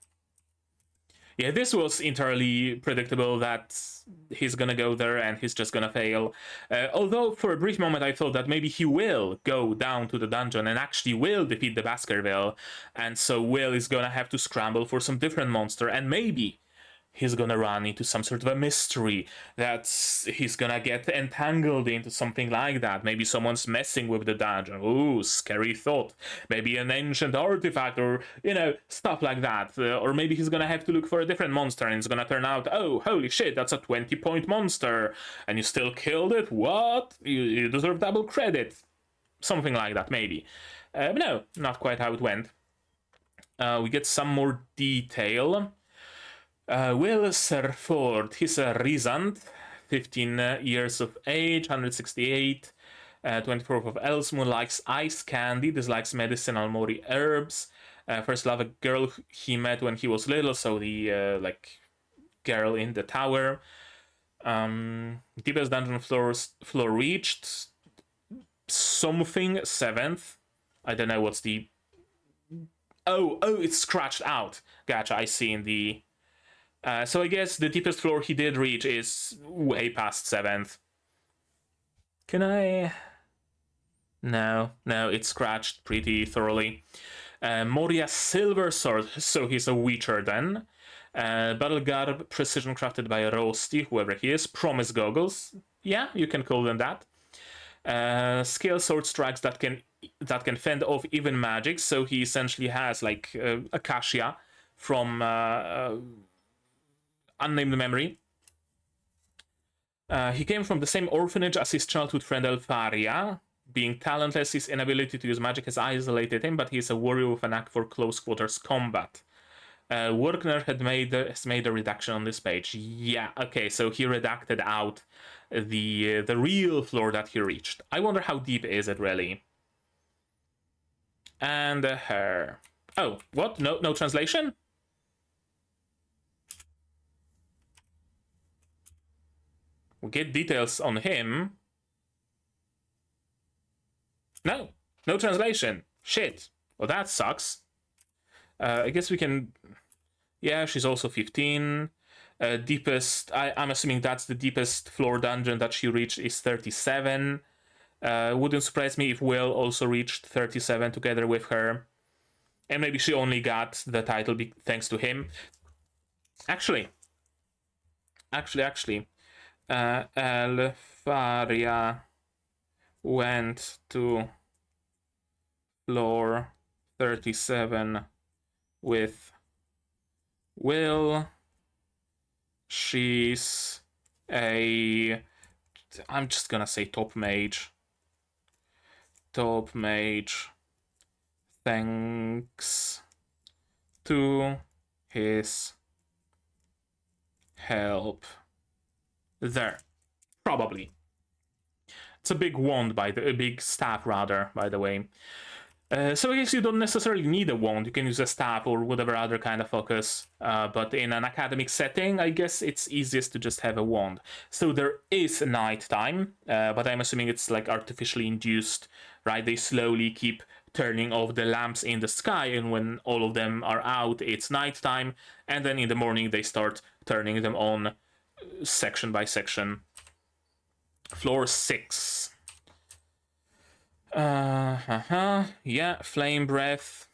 Yeah, this was entirely predictable that he's gonna go there and he's just gonna fail. Although for a brief moment I thought that maybe he will go down to the dungeon and actually will defeat the Baskerville, and so Will is gonna have to scramble for some different monster, and maybe he's gonna run into some sort of a mystery that he's gonna get entangled into, something like that. Maybe someone's messing with the dungeon. Ooh, scary thought. Maybe an ancient artifact, or, you know, stuff like that. Or maybe he's gonna have to look for a different monster, and it's gonna turn out, oh, holy shit, that's a 20-point monster, and you still killed it? What? You deserve double credit. Something like that, maybe. But no, not quite how it went. We get some more detail. Will Serford, he's a Rizant, 15 years of age, 168, 24th of Elsmoon, likes ice candy, dislikes medicinal Mori herbs. First love a girl he met when he was little, so the, like, girl in the tower. Deepest dungeon floor reached. Something, 7th. I don't know what's the... Oh, it's scratched out. Gotcha, I see in the... so I guess the deepest floor he did reach is way past 7th. Can I... No, it's scratched pretty thoroughly. Moria Silver Sword, so he's a Witcher then. Battle Garb, Precision crafted by Rosti, whoever he is. Promise Goggles, yeah, you can call them that. Scale Sword strikes that can fend off even magic, so he essentially has like Acacia from... unnamed memory. He came from the same orphanage as his childhood friend Elfaria. Being talentless, his inability to use magic has isolated him, but he's a warrior with a knack for close quarters combat. Werkner has made a redaction on this page. Yeah, okay, so he redacted out the real floor that he reached. I wonder how deep is it really. And her. Oh, what? No translation? We get details on him. No translation. Shit. Well, that sucks. I guess we can... Yeah, she's also 15. Deepest... I'm assuming that's the deepest floor dungeon that she reached is 37. Wouldn't surprise me if Will also reached 37 together with her. And maybe she only got the title thanks to him. Actually, Elfaria went to floor 37 with Will. She's a... I'm just gonna say top mage. Top mage. Thanks to his help. There. Probably. It's a big wand, a big staff rather, by the way. So I guess you don't necessarily need a wand. You can use a staff or whatever other kind of focus. But in an academic setting, I guess it's easiest to just have a wand. So there is nighttime, but I'm assuming it's like artificially induced, right? They slowly keep turning off the lamps in the sky, and when all of them are out, it's nighttime. And then in the morning, they start turning them on section by section. Floor 6. Yeah, flame breath.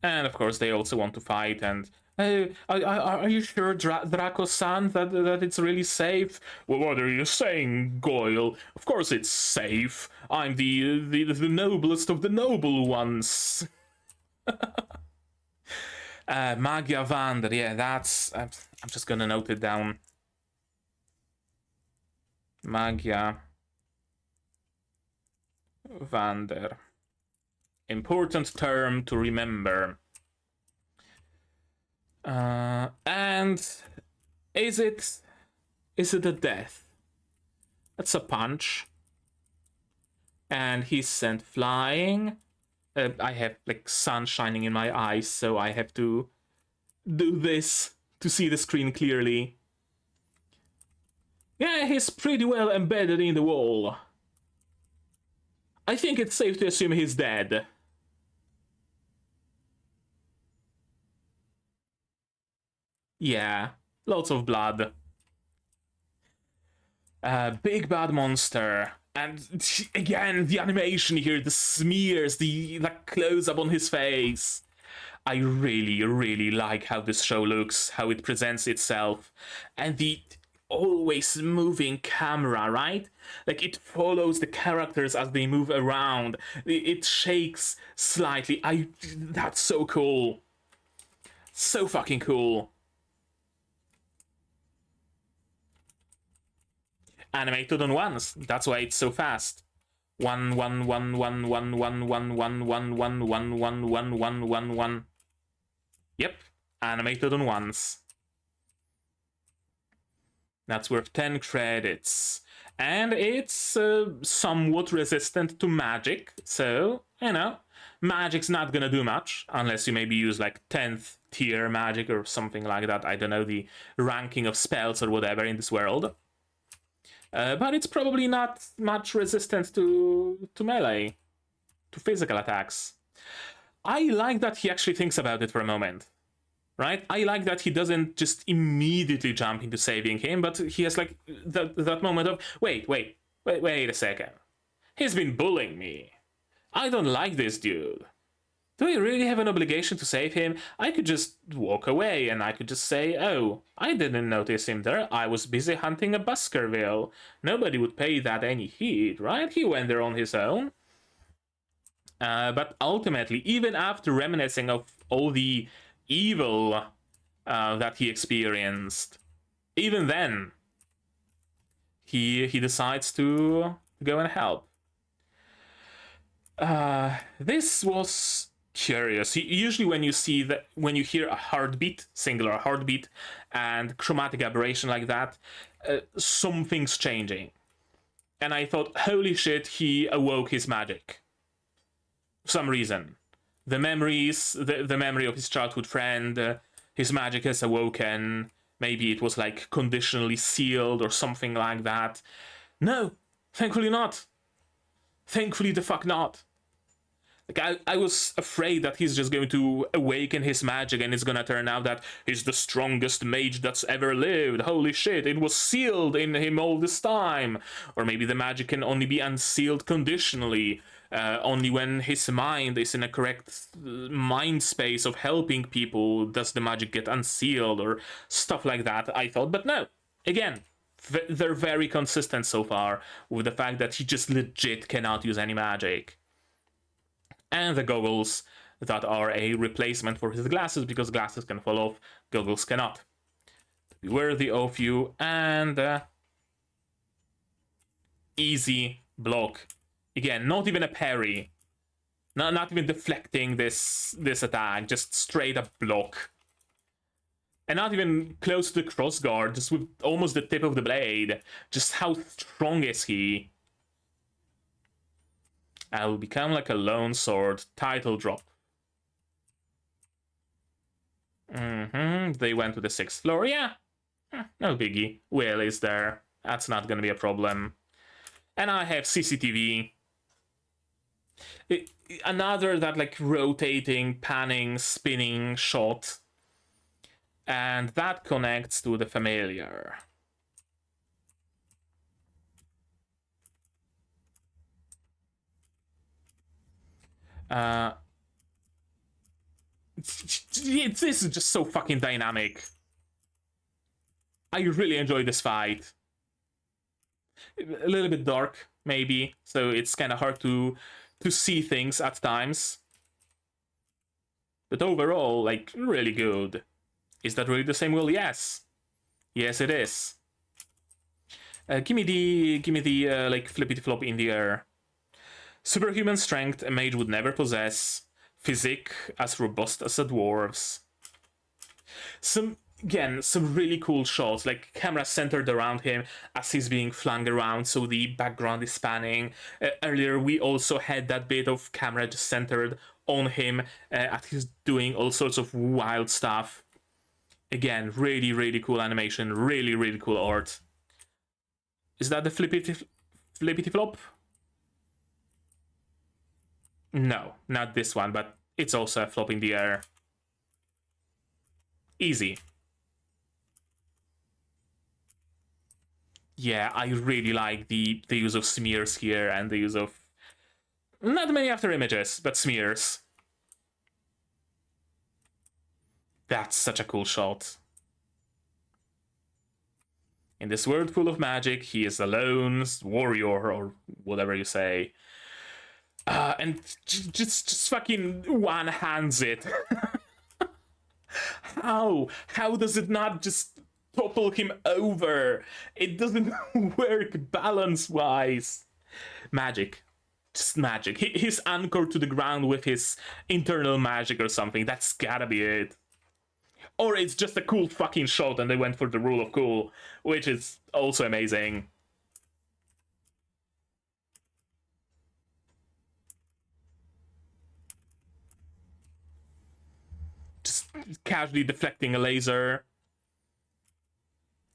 And of course they also want to fight, and are you sure, Draco-san, that it's really safe? Well, what are you saying, Goyle? Of course it's safe. I'm the noblest of the noble ones. Magia Vander, yeah, that's... I'm just gonna note it down. Magia Vander. Important term to remember. And is it a death? That's a punch. And he's sent flying. I have like sun shining in my eyes, so I have to do this to see the screen clearly. Yeah, he's pretty well embedded in the wall. I think it's safe to assume he's dead. Yeah, lots of blood. Big bad monster. And again, the animation here, the smears, the close-up on his face. I really, really like how this show looks, how it presents itself. And the always moving camera, right? Like, it follows the characters as they move around. It shakes slightly. That's so cool. So fucking cool. Animated on ones. That's why it's so fast. 1 1 1 1 1 1 1 1 1 1 1 1 1 1 1 1. Yep, animated on ones. That's worth 10 credits. And it's somewhat resistant to magic, so, you know, magic's not gonna do much, unless you maybe use like 10th tier magic or something like that. I don't know the ranking of spells or whatever in this world. But it's probably not much resistant to melee, to physical attacks. I like that he actually thinks about it for a moment, right? I like that he doesn't just immediately jump into saving him, but he has like that moment of, wait a second. He's been bullying me. I don't like this dude. Do I really have an obligation to save him? I could just walk away and I could just say, oh, I didn't notice him there. I was busy hunting a Baskerville. Nobody would pay that any heed, right? He went there on his own. But ultimately, even after reminiscing of all the evil that he experienced, even then, he decides to go and help. This was curious. Usually when you hear a heartbeat, singular heartbeat, and chromatic aberration like that, something's changing. And I thought, holy shit, he awoke his magic. For some reason. The memories, the memory of his childhood friend, his magic has awoken. Maybe it was like conditionally sealed or something like that. No, thankfully not. Thankfully the fuck not. Like, I was afraid that he's just going to awaken his magic and it's gonna turn out that he's the strongest mage that's ever lived. Holy shit, it was sealed in him all this time. Or maybe the magic can only be unsealed conditionally. Only when his mind is in a correct mind space of helping people does the magic get unsealed or stuff like that, I thought. But no, again, they're very consistent so far with the fact that he just legit cannot use any magic. And the goggles that are a replacement for his glasses, because glasses can fall off, goggles cannot. To be worthy of you, and easy block. Again, not even a parry. Not even deflecting this attack, just straight up block. And not even close to the crossguard, just with almost the tip of the blade. Just how strong is he? I will become like a lone sword. Title drop. They went to the 6th floor. Yeah, no biggie. Will is there. That's not gonna be a problem. And I have CCTV. Another that like rotating, panning, spinning shot. And that connects to the familiar. This is just so fucking dynamic. I really enjoy this fight. A little bit dark, maybe, so it's kind of hard to see things at times. But overall, like, really good. Is that really the same will? Yes. Yes, it is. Give me the like flippity flop in the air. Superhuman strength a mage would never possess. Physique as robust as a dwarf's. Some really cool shots, like camera centered around him as he's being flung around, so the background is spanning. Earlier we also had that bit of camera just centered on him as he's doing all sorts of wild stuff. Again, really cool animation, really cool art. Is that the flippity flop? No, not this one, but it's also a flop in the air. Easy. Yeah, I really like the use of smears here and the use of not many after images, but smears. That's such a cool shot. In this world full of magic, he is a lone warrior, or whatever you say. And just fucking one-hands it. How does it not just topple him over? It doesn't work balance-wise. Magic. Just magic. He's anchored to the ground with his internal magic or something. That's gotta be it. Or it's just a cool fucking shot and they went for the rule of cool, which is also amazing. Just casually deflecting a laser.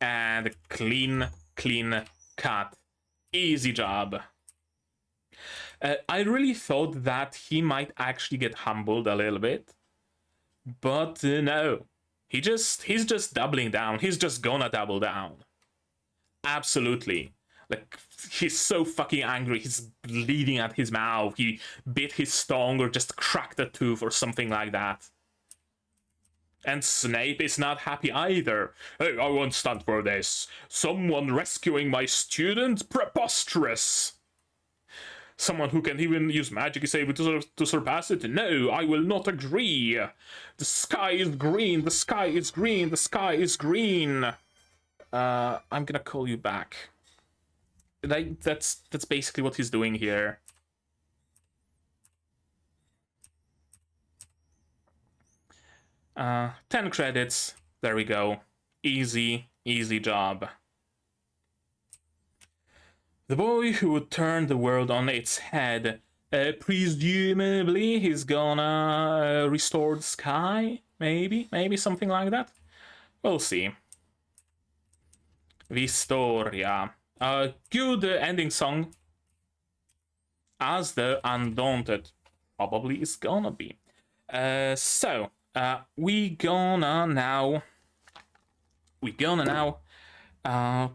And a clean cut. Easy job. I really thought that he might actually get humbled a little bit. But no. He's just doubling down. He's just gonna double down. Absolutely. Like, he's so fucking angry. He's bleeding at his mouth. He bit his tongue or just cracked a tooth or something like that. And Snape is not happy either. Hey, I won't stand for this. Someone rescuing my student? Preposterous. Someone who can even use magic is able to surpass it? No, I will not agree. The sky is green, the sky is green, the sky is green. I'm gonna call you back. That's basically what he's doing here. Uh, 10 credits. There we go. Easy job. The boy who would turn the world on its head. Presumably he's gonna restore the sky? Maybe something like that? We'll see. Wistoria. Good ending song, as the Undaunted probably is gonna be. So we gonna now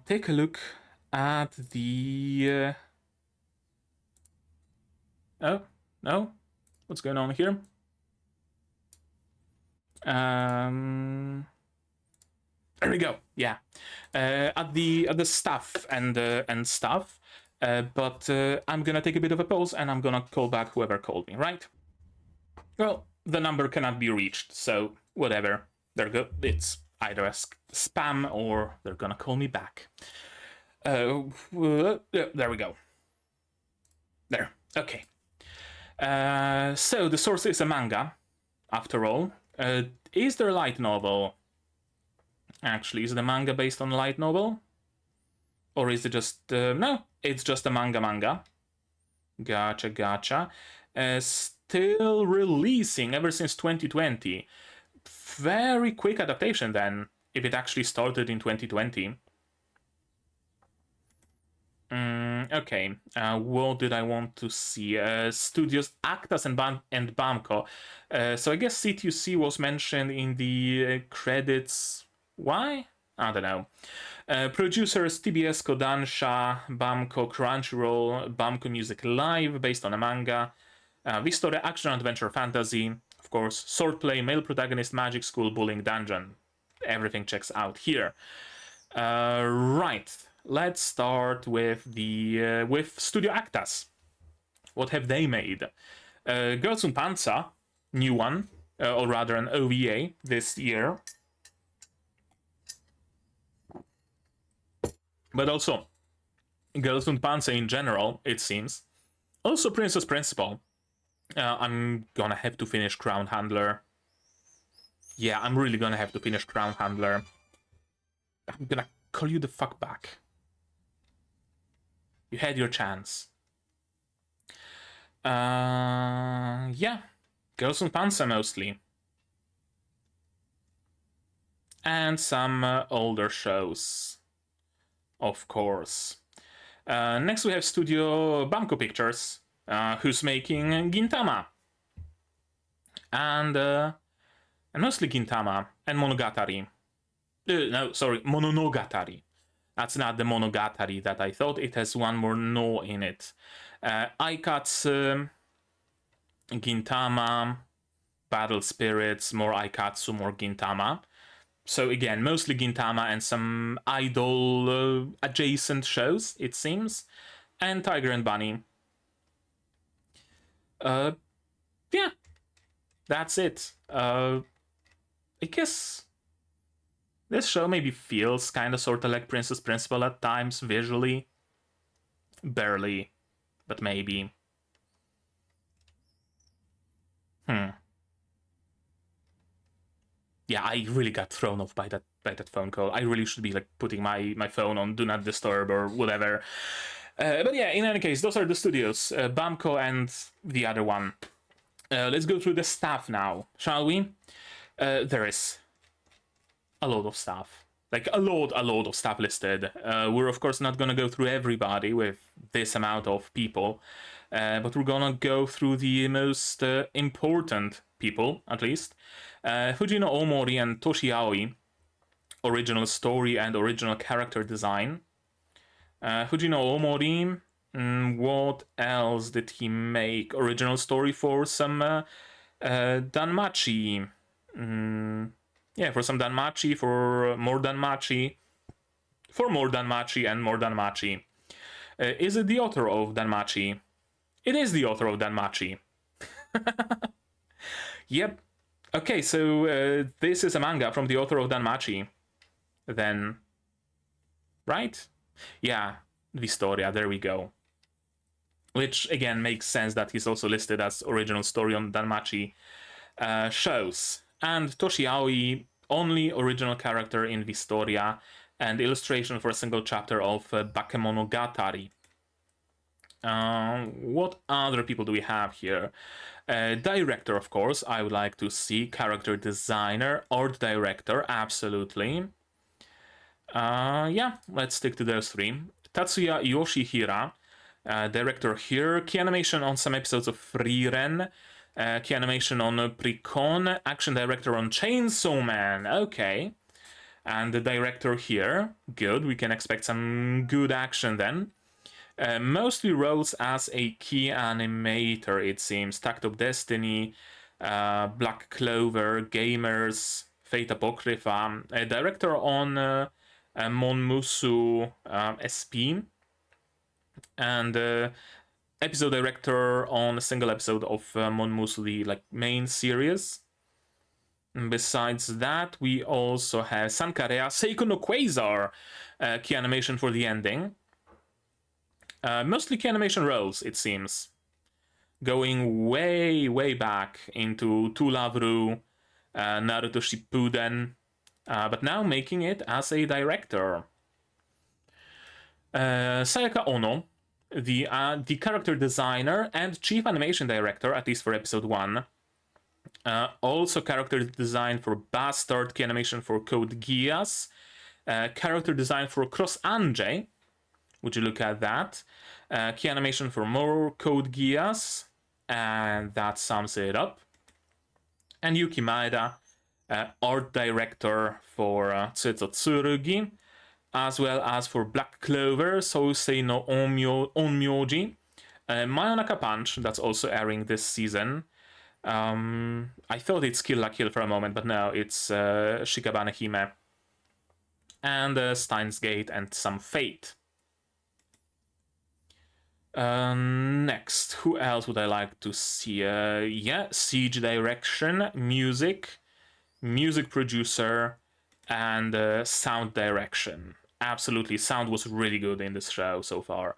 take a look at the oh no, what's going on here? There we go. Yeah, at the stuff and stuff. But I'm gonna take a bit of a pause and I'm gonna call back whoever called me. Right? Well, the number cannot be reached, so whatever. It's either a spam or they're gonna call me back. There we go. There. Okay. So the source is a manga, after all. Is there a light novel? Actually, is the manga based on a light novel? Or is it just... no, it's just a manga. Gotcha. Still releasing ever since 2020. Very quick adaptation then, if it actually started in 2020. Okay, what did I want to see? Studios Actas and Bamco. So I guess C2C was mentioned in the credits. Why? I don't know. Producers TBS Kodansha, Bamco Crunchyroll, Bamco Music Live, based on a manga. Wistoria Action Adventure Fantasy, of course. Swordplay, Male Protagonist, Magic School, Bullying Dungeon. Everything checks out here. Right. Let's start with the with Studio Actas. What have they made? Girls und Panzer, new one, or rather an OVA this year. But also, Girls und Panzer in general, it seems. Also Princess Principal. I'm gonna have to finish Crown Handler. Yeah, I'm really gonna have to finish Crown Handler. I'm gonna call you the fuck back. You had your chance. Yeah. Girls und Panzer mostly. And some older shows. Of course. Next we have Studio Bamco Pictures, who's making Gintama. And mostly Gintama and Monogatari. No, sorry, Mononogatari. That's not the Monogatari that I thought. It has one more no in it. Aikatsu, Gintama, Battle Spirits, more Aikatsu, more Gintama. So again, mostly Gintama and some idol adjacent shows, it seems. And Tiger and Bunny. Yeah, that's it. I guess this show maybe feels kind of sort of like Princess Principal at times, visually. Barely, but maybe. Yeah, I really got thrown off by that phone call. I really should be like putting my phone on Do Not Disturb or whatever. But yeah, in any case, those are the studios, Bamco and the other one. Let's go through the staff now, shall we? There is a lot of stuff. Like a lot of stuff listed. We're of course not gonna go through everybody with this amount of people, but we're gonna go through the most important people, at least. Fujino Omori and Toshi Aoi, original story and original character design. Fujino Omori, what else did he make? Original story for some Danmachi. Yeah, for some Danmachi, for more Danmachi, and more Danmachi. Is it the author of Danmachi? It is the author of Danmachi. Yep. Okay, so this is a manga from the author of Danmachi. Then, right? Yeah, Wistoria, there we go. Which, again, makes sense that he's also listed as original story on Danmachi shows. And Toshi Aoi, only original character in Wistoria, and illustration for a single chapter of Bakemonogatari. What other people do we have here? Director, of course, I would like to see. Character designer, art director, absolutely. Yeah, let's stick to those three. Tatsuya Yoshihira, director here. Key animation on some episodes of Frieren. Key animation on Precon. Action director on Chainsaw Man. Okay. And the director here. Good. We can expect some good action then. Mostly roles as a key animator, it seems. Tact of Destiny, Black Clover, Gamers, Fate Apocrypha. Director on Monmusu SP. And episode director on a single episode of Monmusu, the main series. And besides that, we also have Sankarea Seiko no Quasar, key animation for the ending. Mostly key animation roles, it seems. Going way, way back into To Lavru, Naruto Shippuden, but now making it as a director. Sayaka Ono, the character designer and chief animation director, at least for episode 1. Also character design for Bastard, key animation for Code Geass, character design for Cross Ange. Would you look at that? Key animation for more Code Geass, and that sums it up. And Yuki Maeda, art director for Tsue Tsurugi, as well as for Black Clover, Sousei no Onmyoji, Mayonaka Punch, that's also airing this season. I thought it's Kill la Kill for a moment, but no, it's Shikabane Hime. And Steins Gate and some Fate. Next, who else would I like to see? Yeah, Siege direction, music producer, and sound direction. Absolutely, sound was really good in this show so far.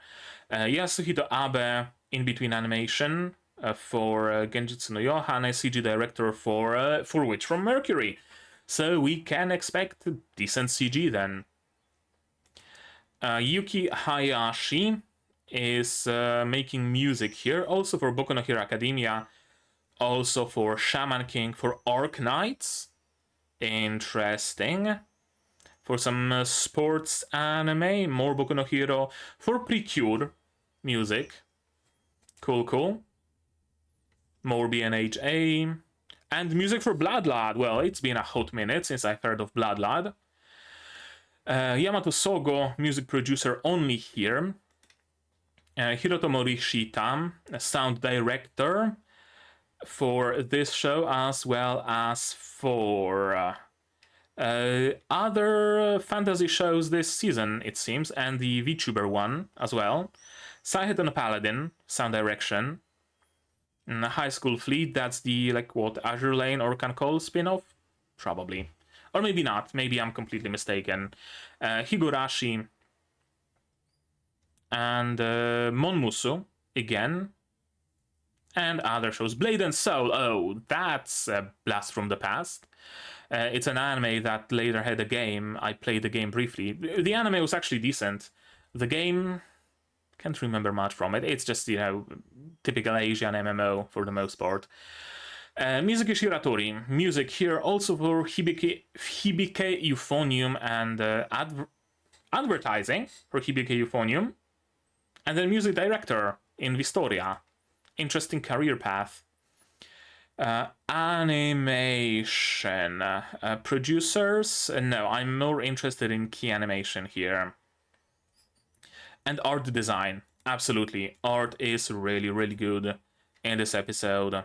Yasuhito Abe, in between animation for Genjutsu no Yohane, CG director for Witch from Mercury. So we can expect decent CG then. Yuki Hayashi is making music here, also for Boku no Hero Academia, also for Shaman King, for Arc Knights. Interesting. For some sports anime, more Boku no Hero, for Precure music. Cool. More BNHA. And music for Bloodlad. Well, it's been a hot minute since I've heard of Bloodlad. Yamato Sogo, music producer only here. Hiroto Morishita, sound director for this show, as well as for other fantasy shows this season, it seems, and the VTuber one as well. Saiheto no Paladin, sound direction. High School Fleet, that's the, Azure Lane or Cancol spin-off? Probably. Or maybe not, maybe I'm completely mistaken. Higurashi, and Monmusu, again, and other shows. Blade and Soul, oh, that's a blast from the past. It's an anime that later had a game. I played the game briefly. The anime was actually decent. The game, can't remember much from it. It's just, typical Asian MMO for the most part. Mizuki Shiratori, music here also for Hibike Euphonium and advertising for Hibike Euphonium. And then music director in Wistoria. Interesting career path. Animation. Producers? No, I'm more interested in key animation here. And art design. Absolutely. Art is really, really good in this episode.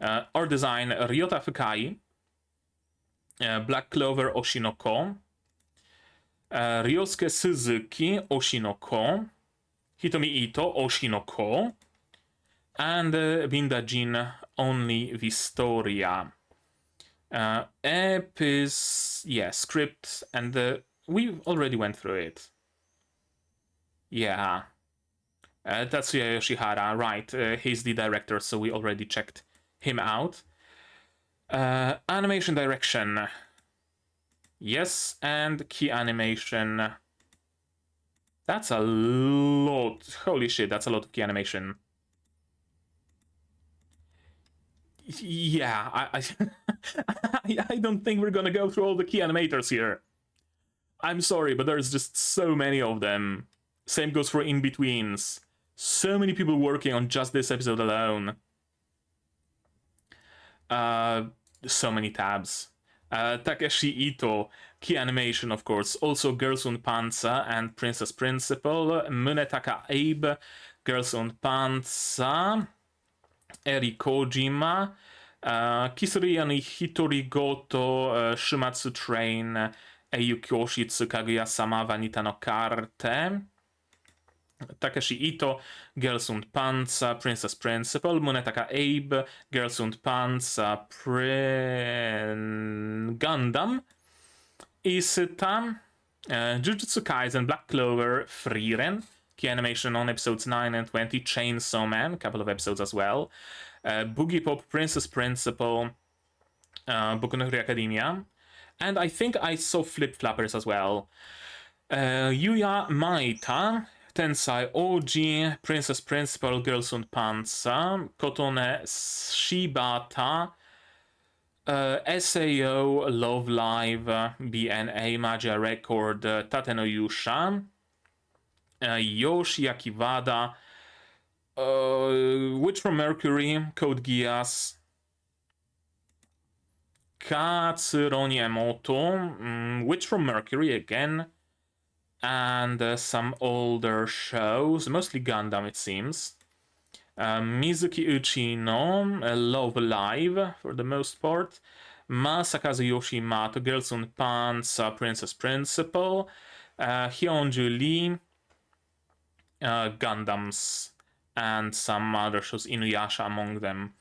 Art design, Ryota Fukai. Black Clover Oshinoko. Ryosuke Suzuki Oshinoko, Hitomi Ito Oshinoko, and Binda Jin only Wistoria. Script, and we already went through it. Yeah. Tatsuya Yoshihara, right, he's the director, so we already checked him out. Animation direction. Yes, and key animation. That's a lot. Holy shit, that's a lot of key animation. Yeah, I don't think we're gonna go through all the key animators here. I'm sorry, but there's just so many of them. Same goes for in-betweens. So many people working on just this episode alone. So many tabs. Takeshi Ito, key animation, of course. Also Girls und Panzer and Princess Principal. Munetaka Abe, Girls und Panzer. Eri Kojima. Kisuriani Hitorigoto, Shumatsu Train. Eiyuki Oshitsu, Kaguya-sama, Vanita no Carte. Takeshi Ito, Girls und Panzer, Princess Principal. Munetaka Abe, Girls und Panzer, Gundam. Isita, Jujutsu Kaisen, Black Clover, Frieren. Key animation on episodes 9 and 20. Chainsaw Man, a couple of episodes as well. Boogie Pop, Princess Principal, Boku no Hero Academia. And I think I saw Flip Flappers as well. Yuya Maita, Tensai OG, Princess Principal, Girls und Panzer, Kotone Shibata, SAO, Love Live, BNA, Magia Record, Tate no Yusha, Yoshi Akivada, Witch from Mercury, Code Geass, Katsuroni Emoto, Witch from Mercury again, and some older shows, mostly Gundam it seems. Mizuki Uchino, Love Live for the most part. Masakazu Yoshimato, Girls und Panzer, Princess Principal. Hyunju Lee, Gundams, and some other shows, Inuyasha among them.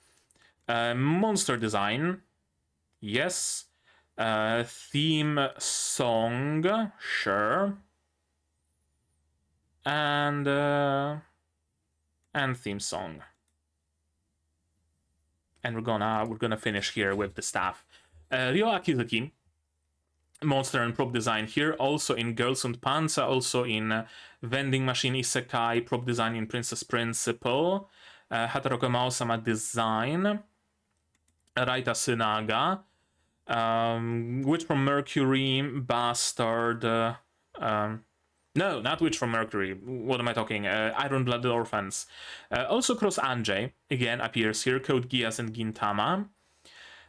Monster Design, yes. Theme song, sure. And theme song. And we're gonna finish here with the staff. Ryo Akizuki, monster and prop design here, also in Girls und Panzer, also in Vending Machine Isekai, prop design in Princess Principal. Hataroko Maosama design. Raita Sunaga, Witch from Mercury, Bastard, no, not Witch from Mercury, what am I talking, Iron-Blooded Orphans. Also Cross Anjay, again, appears here, Code Geass and Gintama.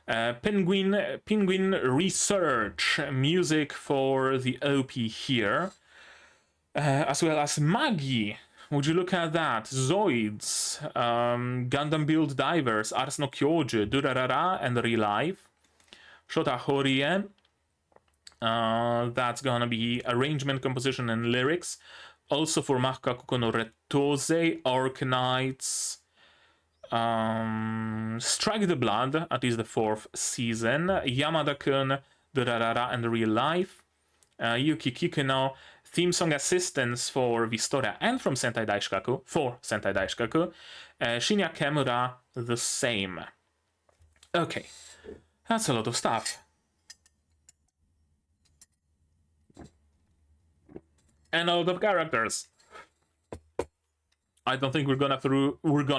Penguin Research, music for the OP here, as well as Magi. Would you look at that? Zoids, Gundam Build Divers, Ars no Kyoju, Durarara, and Relive. Shota Horie, that's gonna be arrangement, composition, and lyrics. Also for Mahka Kuko no Retose, Orc Knights, Strike the Blood, at least the 4th season. Yamada-kun, Durarara, and Real Life. Yuki Kikuno, theme song assistance for Wistoria and from Sentai Daishikaku, for Sentai Daishikaku. Shinya Kemura, the same. Okay, that's a lot of stuff. And a lot of characters. I don't think we're gonna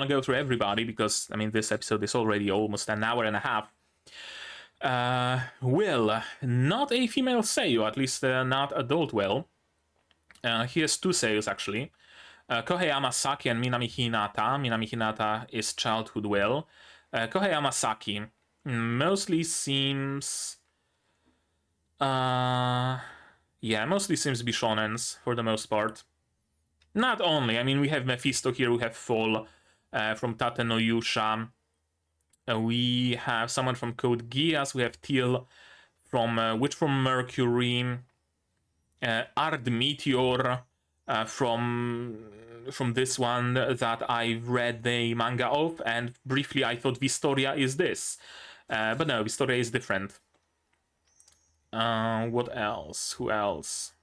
go through everybody, because I mean this episode is already almost an hour and a half. Will, not a female seiyuu, at least not adult Will. He has 2 seiyus actually. Kohei Amasaki and Minami Hinata. Minami Hinata is childhood Will. Kohei Amasaki mostly seems... mostly seems to be shonens for the most part. Not only, I mean, we have Mephisto here, we have Fall from Tate no Yusha. We have someone from Code Geass, we have Teal from Witch from Mercury, Ard Meteor from this one that I read the manga of, and briefly I thought Wistoria is this. But no, Wistoria is different. What else? Who else?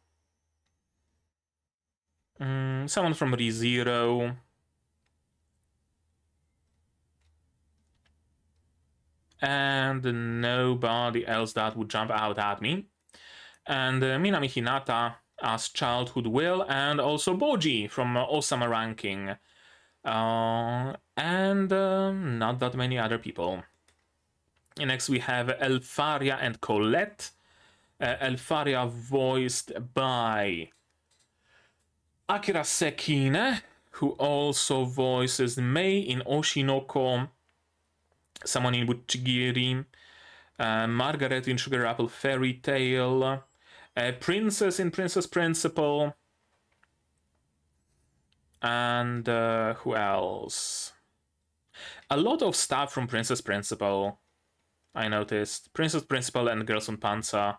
Someone from ReZero. And nobody else that would jump out at me. And Minami Hinata as childhood Will, and also Boji from Osama Ranking. And not that many other people. And next we have Elfaria and Colette. Elfaria voiced by Akira Sekine, who also voices Mei in Oshinoko, someone in Butchigiri, Margaret in Sugar Apple Fairy Tale, Princess in Princess Principal, and who else? A lot of stuff from Princess Principal, I noticed. Princess Principal and Girls on Panza.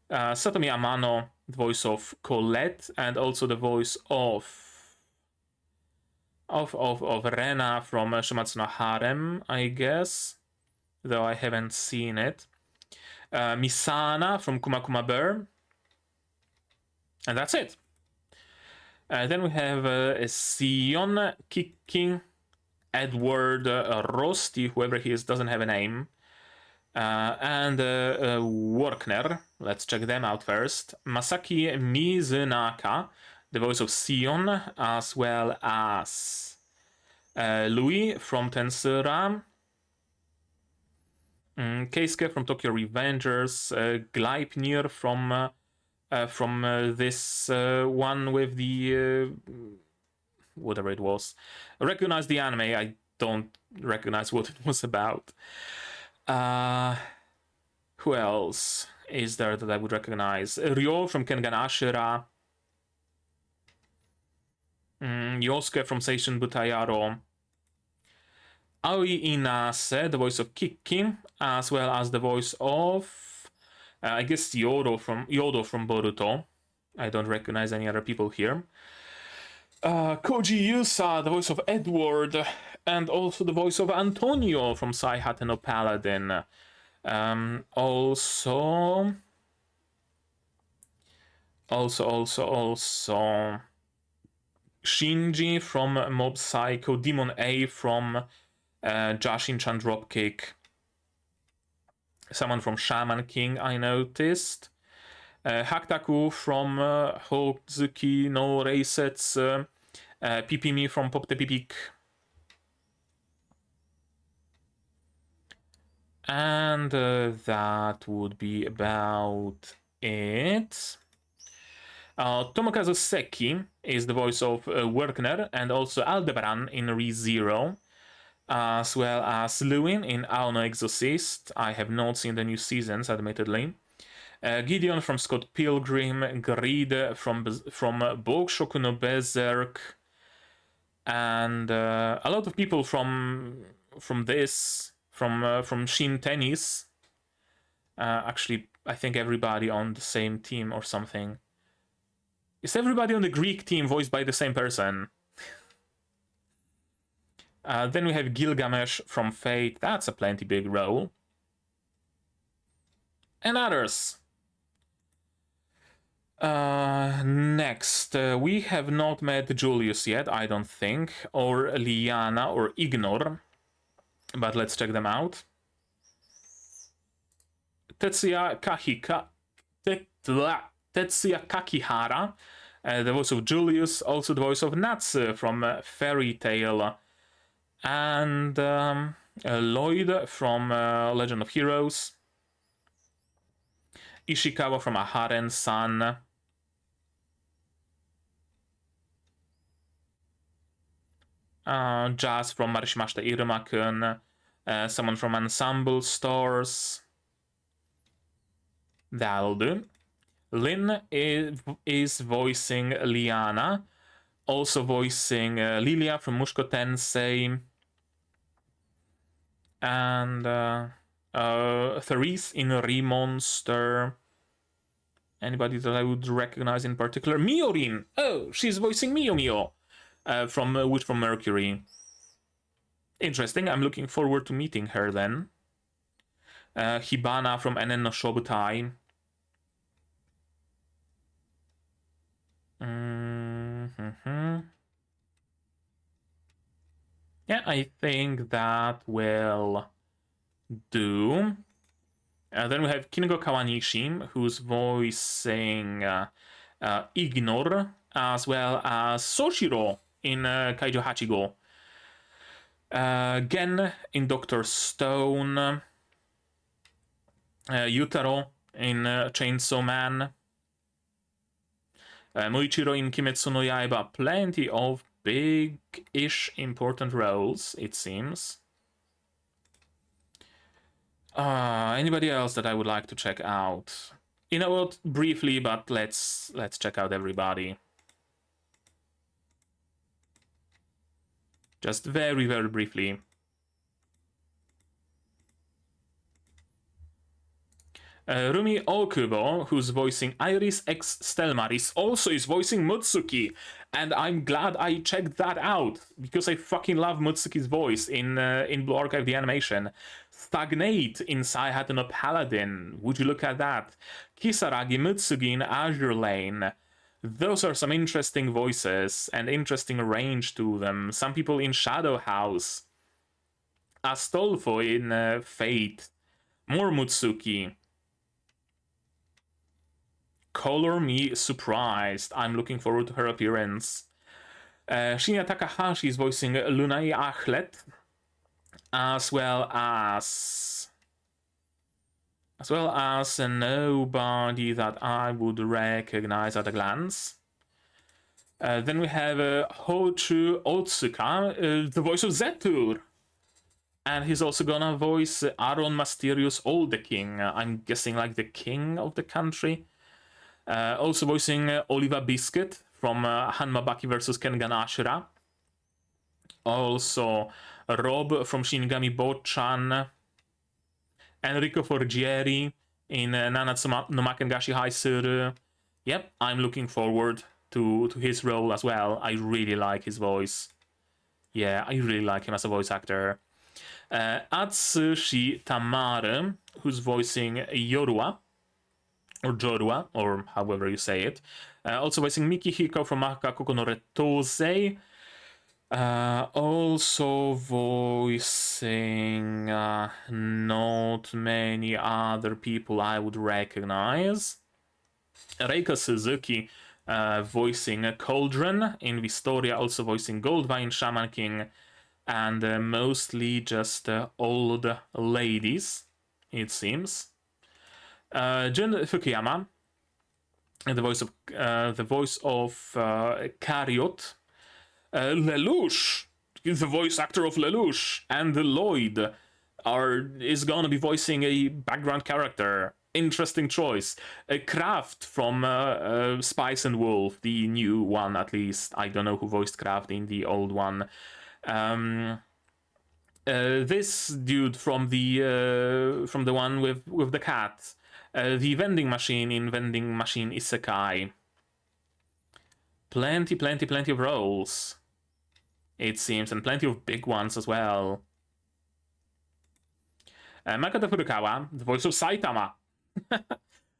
Satomi Amano, the voice of Colette, and also the voice of Rena from Shumatsu no Harem, I guess, though I haven't seen it. Misana from Kuma Kuma Bear, and that's it. Then we have Sion Kicking, Edward Rosti, whoever he is, doesn't have a name, and Workner. Let's check them out first. Masaki Mizunaka, the voice of Sion, as well as Louis from Tensura, Keisuke from Tokyo Revengers, Gleipnir from this one with the whatever it was. I recognize the anime, I don't recognize what it was about. Who else is there that I would recognize? Ryo from Kengan Ashura, Yosuke from Seishun Butayaro, Aoi Inase, the voice of Kiki, as well as the voice of I guess Yodo from Boruto. I don't recognize any other people here. Koji Yusa, the voice of Edward, and also the voice of Antonio from Saihate no Paladin. Also Shinji from Mob Psycho, Demon A from Jashin-chan Dropkick, someone from Shaman King I noticed, Haktaku from Hozuki no Reisetsu, Pipimi from Pop the Pipik, and that would be about it. Tomokazu Seki is the voice of Werkner and also Aldebaran in ReZero, as well as Lewin in Aono Exorcist. I have not seen the new seasons, admittedly. Gideon from Scott Pilgrim, Greed from Bokushoku no Berserk, and a lot of people from Shin Tennis. Actually, I think everybody on the same team or something. Is everybody on the Greek team voiced by the same person? Then we have Gilgamesh from Fate. That's a plenty big role. And others. Next, we have not met Julius yet, I don't think, or Liana or Ignor, but let's check them out. Tetsuya Kakihara, the voice of Julius, also the voice of Natsu from Fairy Tale, and Lloyd from Legend of Heroes, Ishikawa from Aharen-san, Jazz from Marishimashita Iruma-kun, someone from Ensemble Stars. That'll do. Lin is voicing Liana, also voicing Lilia from Mushoku Tensei, and Therese in Remonster. Anybody that I would recognize in particular? Miorin! Oh, she's voicing Mio from Witch from Mercury. Interesting, I'm looking forward to meeting her then. Hibana from Enen no Shobutai. Yeah, I think that will do. Then we have Kinigo Kawanishi, who's voicing Ignor, as well as Soshiro in Kaijo Hachigo. Gen in Dr. Stone. Yutaro in Chainsaw Man. Moichiro in Kimetsu no Yaiba. Plenty of big-ish important roles, it seems. Anybody else that I would like to check out? You know what? Briefly, but let's check out everybody. Just very, very briefly. Rumi Okubo, who's voicing Iris X Stelmaris, also is voicing Mutsuki, and I'm glad I checked that out because I fucking love Mutsuki's voice in Blue Archive the animation. Stagnate in Saihato no Paladin. Would you look at that? Kisaragi Mutsugi in Azure Lane. Those are some interesting voices and interesting range to them. Some people in Shadow House. Astolfo in Fate. More Mutsuki. Color me surprised. I'm looking forward to her appearance. Shinya Takahashi is voicing Lunai Achlet, as well as nobody that I would recognize at a glance. Then we have Hochu Otsuka, the voice of Zetur. And he's also gonna voice Aaron Mysterious Old King. I'm guessing like the king of the country. Also voicing Oliva Biscuit from Hanma Baki vs. Kengan Ashura. Also Rob from Shinigami Bochan. Enrico Forgieri in Nanatsu no Makengashi Haisuru. Yep, I'm looking forward to his role as well. I really like his voice. Yeah, I really like him as a voice actor. Atsushi Tamare, who's voicing Yorua. Or Jorua, or however you say it. Also voicing Miki Hiko from Makakoko no Retose. Also voicing not many other people I would recognize. Reika Suzuki voicing Cauldron in Wistoria, also voicing Goldvine, Shaman King, and mostly just old ladies, it seems. Jun Fukuyama, the voice of Kariot. Lelouch, the voice actor of Lelouch, and Lloyd is gonna be voicing a background character. Interesting choice. Kraft from Spice and Wolf, the new one at least. I don't know who voiced Kraft in the old one. This dude from the one with the cat. The vending machine in Vending Machine Isekai. Plenty of roles, it seems, and plenty of big ones as well. Makoto Furukawa, the voice of Saitama.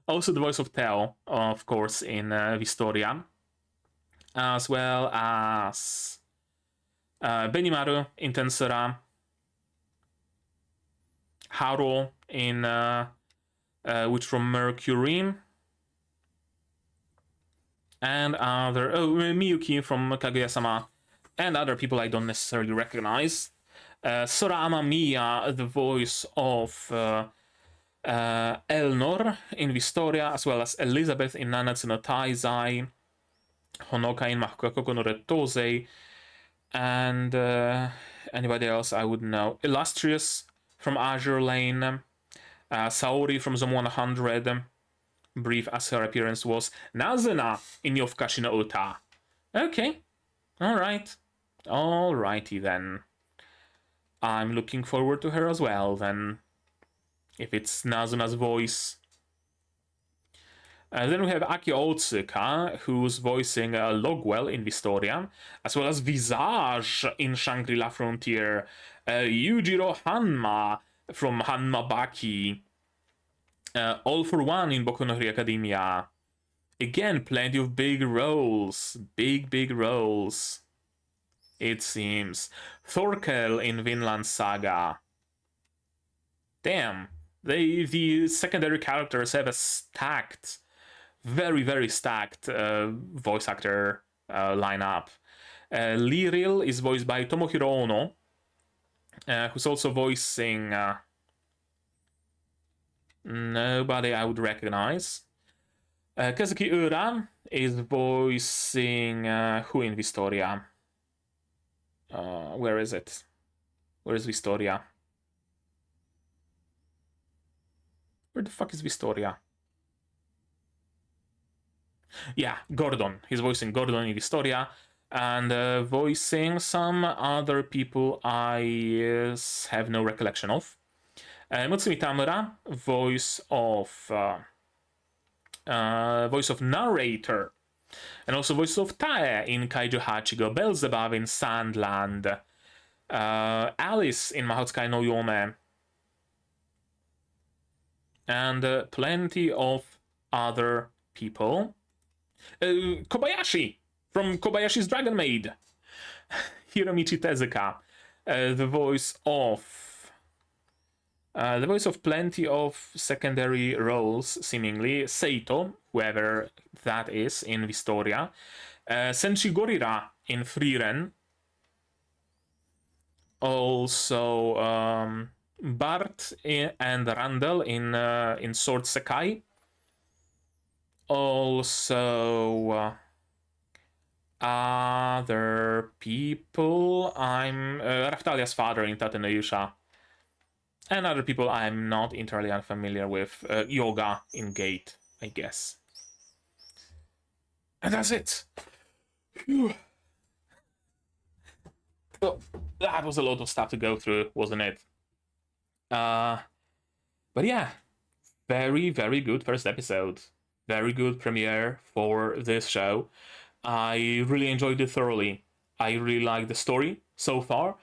Also the voice of Teo, of course, in Wistoria. As well as Benimaru in Tensura. Haro in Witch from Mercury. And Miyuki from Kaguya-sama. And other people I don't necessarily recognize. Sora Amamiya, the voice of Elnor in Wistoria, as well as Elizabeth in Nanatsu no Taizai. Honoka in Makakoko no Retose. And anybody else I would know. Illustrious from Azure Lane. Saori from Zone 100. Brief as her appearance was. Nazuna in Yofukashi no Uta. Okay. Alrighty then. I'm looking forward to her as well then. If it's Nazuna's voice. Then we have Aki Otsuka, who's voicing Logwell in Wistoria, as well as Visage in Shangri-La Frontier. Yujiro Hanma from Hanma Baki. All for One in Boku no Hero Academia. Again, plenty of big roles. Big roles. It seems. Thorkel in Vinland Saga. Damn. The secondary characters have a stacked, very stacked voice actor lineup. Liril is voiced by Tomohiro Ono, who's also voicing Nobody I would recognize. Kazuki Ura is voicing who in Wistoria? Where is it? Where is Wistoria? Where the fuck is Wistoria? Yeah, Gordon. He's voicing Gordon in Wistoria, and voicing some other people I have no recollection of. Mutsumi Tamura, voice of narrator, and also voice of Tae in Kaiju Hachigo, Beelzebub in Sandland, Alice in Mahotsukai no Yome, and plenty of other people. Kobayashi from Kobayashi's Dragon Maid, Hiromichi Tezuka, the voice of plenty of secondary roles, seemingly. Seito, whoever that is, in Wistoria. Senshi Gorira in Frieren. Also, Bart and Randall in Sword Sekai. Also, other people. I'm Raftalia's father in Tate no Yusha. And other people I'm not entirely unfamiliar with. Yoga in Gate, I guess. And that's it. Phew. Oh, that was a lot of stuff to go through, wasn't it? But yeah, very, very good first episode. Very good premiere for this show. I really enjoyed it thoroughly. I really like the story so far,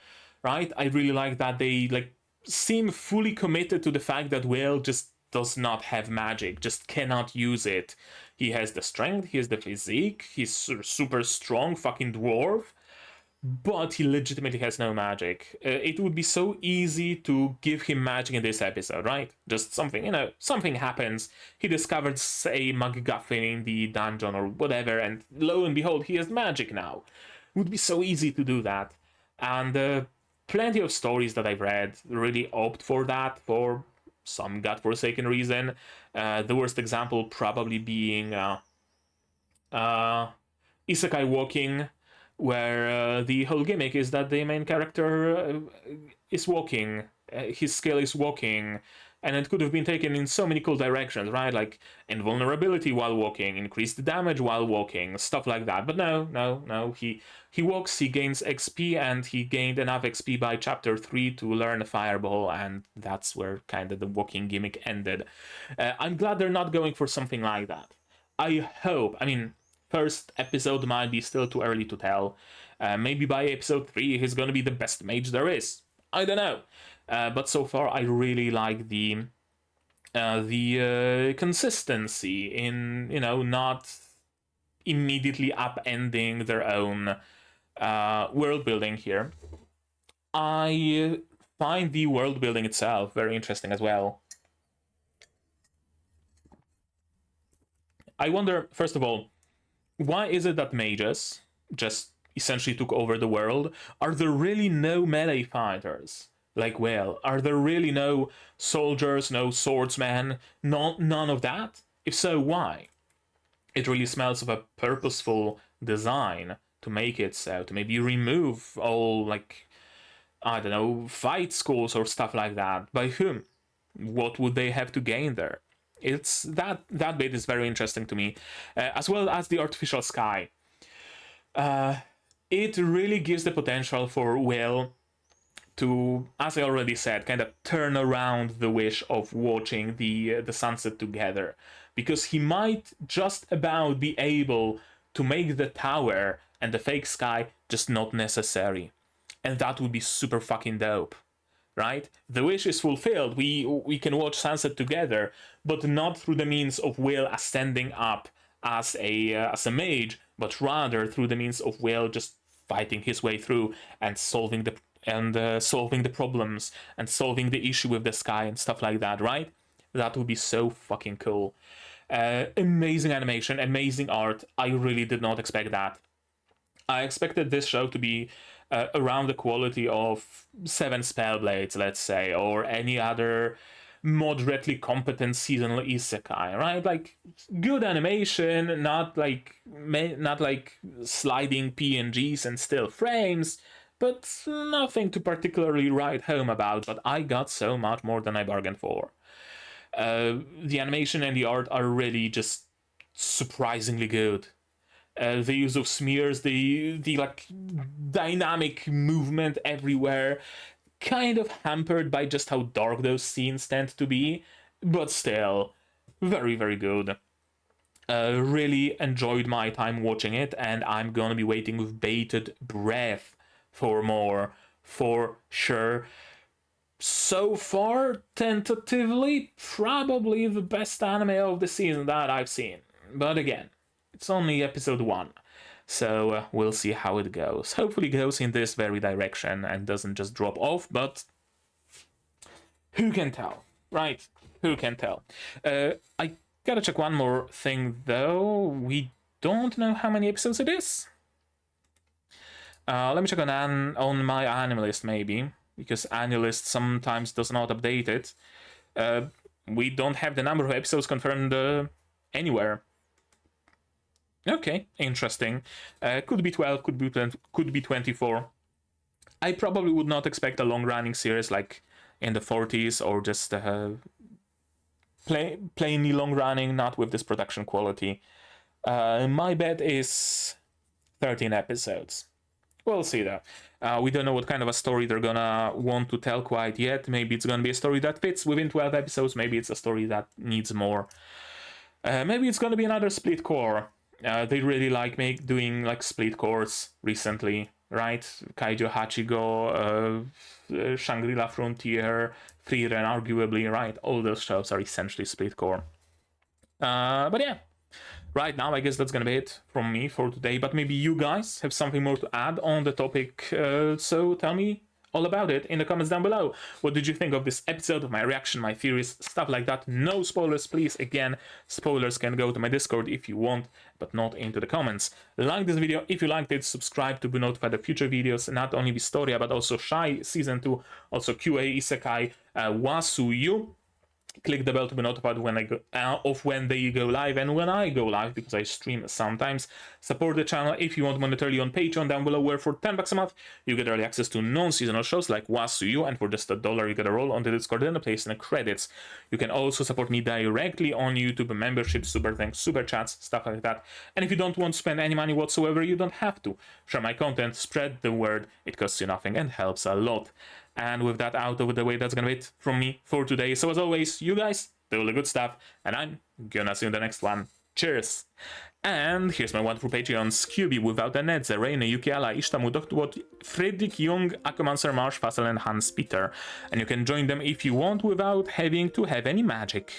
right? I really like that they seem fully committed to the fact that Will just does not have magic, just cannot use it. He has the strength, he has the physique, he's super strong fucking dwarf, but he legitimately has no magic. It would be so easy to give him magic in this episode, right? Just something, something happens. He discovered, say, MacGuffin in the dungeon or whatever, and lo and behold, he has magic now. It would be so easy to do that. And plenty of stories that I've read really opt for that for some godforsaken reason. The worst example probably being Isekai Walking, where the whole gimmick is that the main character is walking, his skill is walking, and it could have been taken in so many cool directions, right? Like invulnerability while walking, increased damage while walking, stuff like that. But no. He walks, he gains XP, and he gained enough XP by chapter 3 to learn a fireball, and that's where kind of the walking gimmick ended. I'm glad they're not going for something like that. I hope, first episode might be still too early to tell. Maybe by episode 3 he's gonna be the best mage there is. I don't know. But so far I really like the consistency in, not immediately upending their own world building here. I find the world building itself very interesting as well. I wonder, first of all, why is it that mages just essentially took over the world? Are there really no melee fighters? Are there really no soldiers, no swordsmen, none of that? If so, why? It really smells of a purposeful design to make it so, to maybe remove all, fight schools or stuff like that. By whom? What would they have to gain there? It's that bit is very interesting to me, as well as the artificial sky. It really gives the potential for Will to, as I already said, kind of turn around the wish of watching the sunset together, because he might just about be able to make the tower and the fake sky just not necessary, and that would be super fucking dope. Right? The wish is fulfilled. We can watch sunset together, but not through the means of Will ascending up as a mage, but rather through the means of Will just fighting his way through and solving the problems and solving the issue with the sky and stuff like that. Right? That would be so fucking cool. Amazing animation, amazing art. I really did not expect that. I expected this show to be around the quality of 7 Spellblades, let's say, or any other moderately competent seasonal isekai, right? Like good animation, not like sliding PNGs and still frames, but nothing to particularly write home about. But I got so much more than I bargained for. The animation and the art are really just surprisingly good. The use of smears, the like dynamic movement everywhere, kind of hampered by just how dark those scenes tend to be, but still very, very good. Really enjoyed my time watching it, and I'm gonna be waiting with bated breath for more, for sure. So far, tentatively, probably the best anime of the season that I've seen. But again, it's only episode 1, so we'll see how it goes. Hopefully it goes in this very direction and doesn't just drop off, but who can tell, right? Who can tell? I gotta check one more thing, though. We don't know how many episodes it is. Let me check on my anime list, maybe, because AniList sometimes does not update it. We don't have the number of episodes confirmed anywhere. Okay, interesting. Could be 12, could be 24. I probably would not expect a long-running series like in the 40s, or just plainly long-running, not with this production quality. My bet is 13 episodes. We'll see though. We don't know what kind of a story they're gonna want to tell quite yet. Maybe it's gonna be a story that fits within 12 episodes. Maybe it's a story that needs more. Maybe it's gonna be another split core. They really like doing like split cores recently, right? Kaijo Hachigo, Shangri-La Frontier, Frieren, arguably, right? All those shows are essentially split core. But yeah. Right now, I guess that's gonna be it from me for today, but maybe you guys have something more to add on the topic, so tell me all about it in the comments down below. What did you think of this episode, of my reaction, my theories, stuff like that? No spoilers, please. Again, spoilers can go to my Discord if you want, but not into the comments. Like this video if you liked it, subscribe to be notified of future videos, not only Wistoria, but also Shy Season 2, also QA Isekai, Washio. Click the bell to be notified when I go of when they go live and when I go live, because I stream sometimes. Support the channel if you want monetarily on Patreon down below, where for $10 a month you get early access to non-seasonal shows like Washio, and for just $1 you get a role on the Discord and a place in the credits. You can also support me directly on YouTube, membership, super thanks, super chats, stuff like that. And if you don't want to spend any money whatsoever, you don't have to. Share my content, spread the word, it costs you nothing and helps a lot. And with that out of the way, that's gonna be it from me for today. So as always, you guys do all the good stuff, and I'm gonna see you in the next one. Cheers! And here's my wonderful Patreons: QB, Without a Nedze, Reine, Yukiala, Ishtamu, Dr. Fredrik Jung, Akumancer, Marsh, Fassel, and Hans Peter. And you can join them if you want without having to have any magic.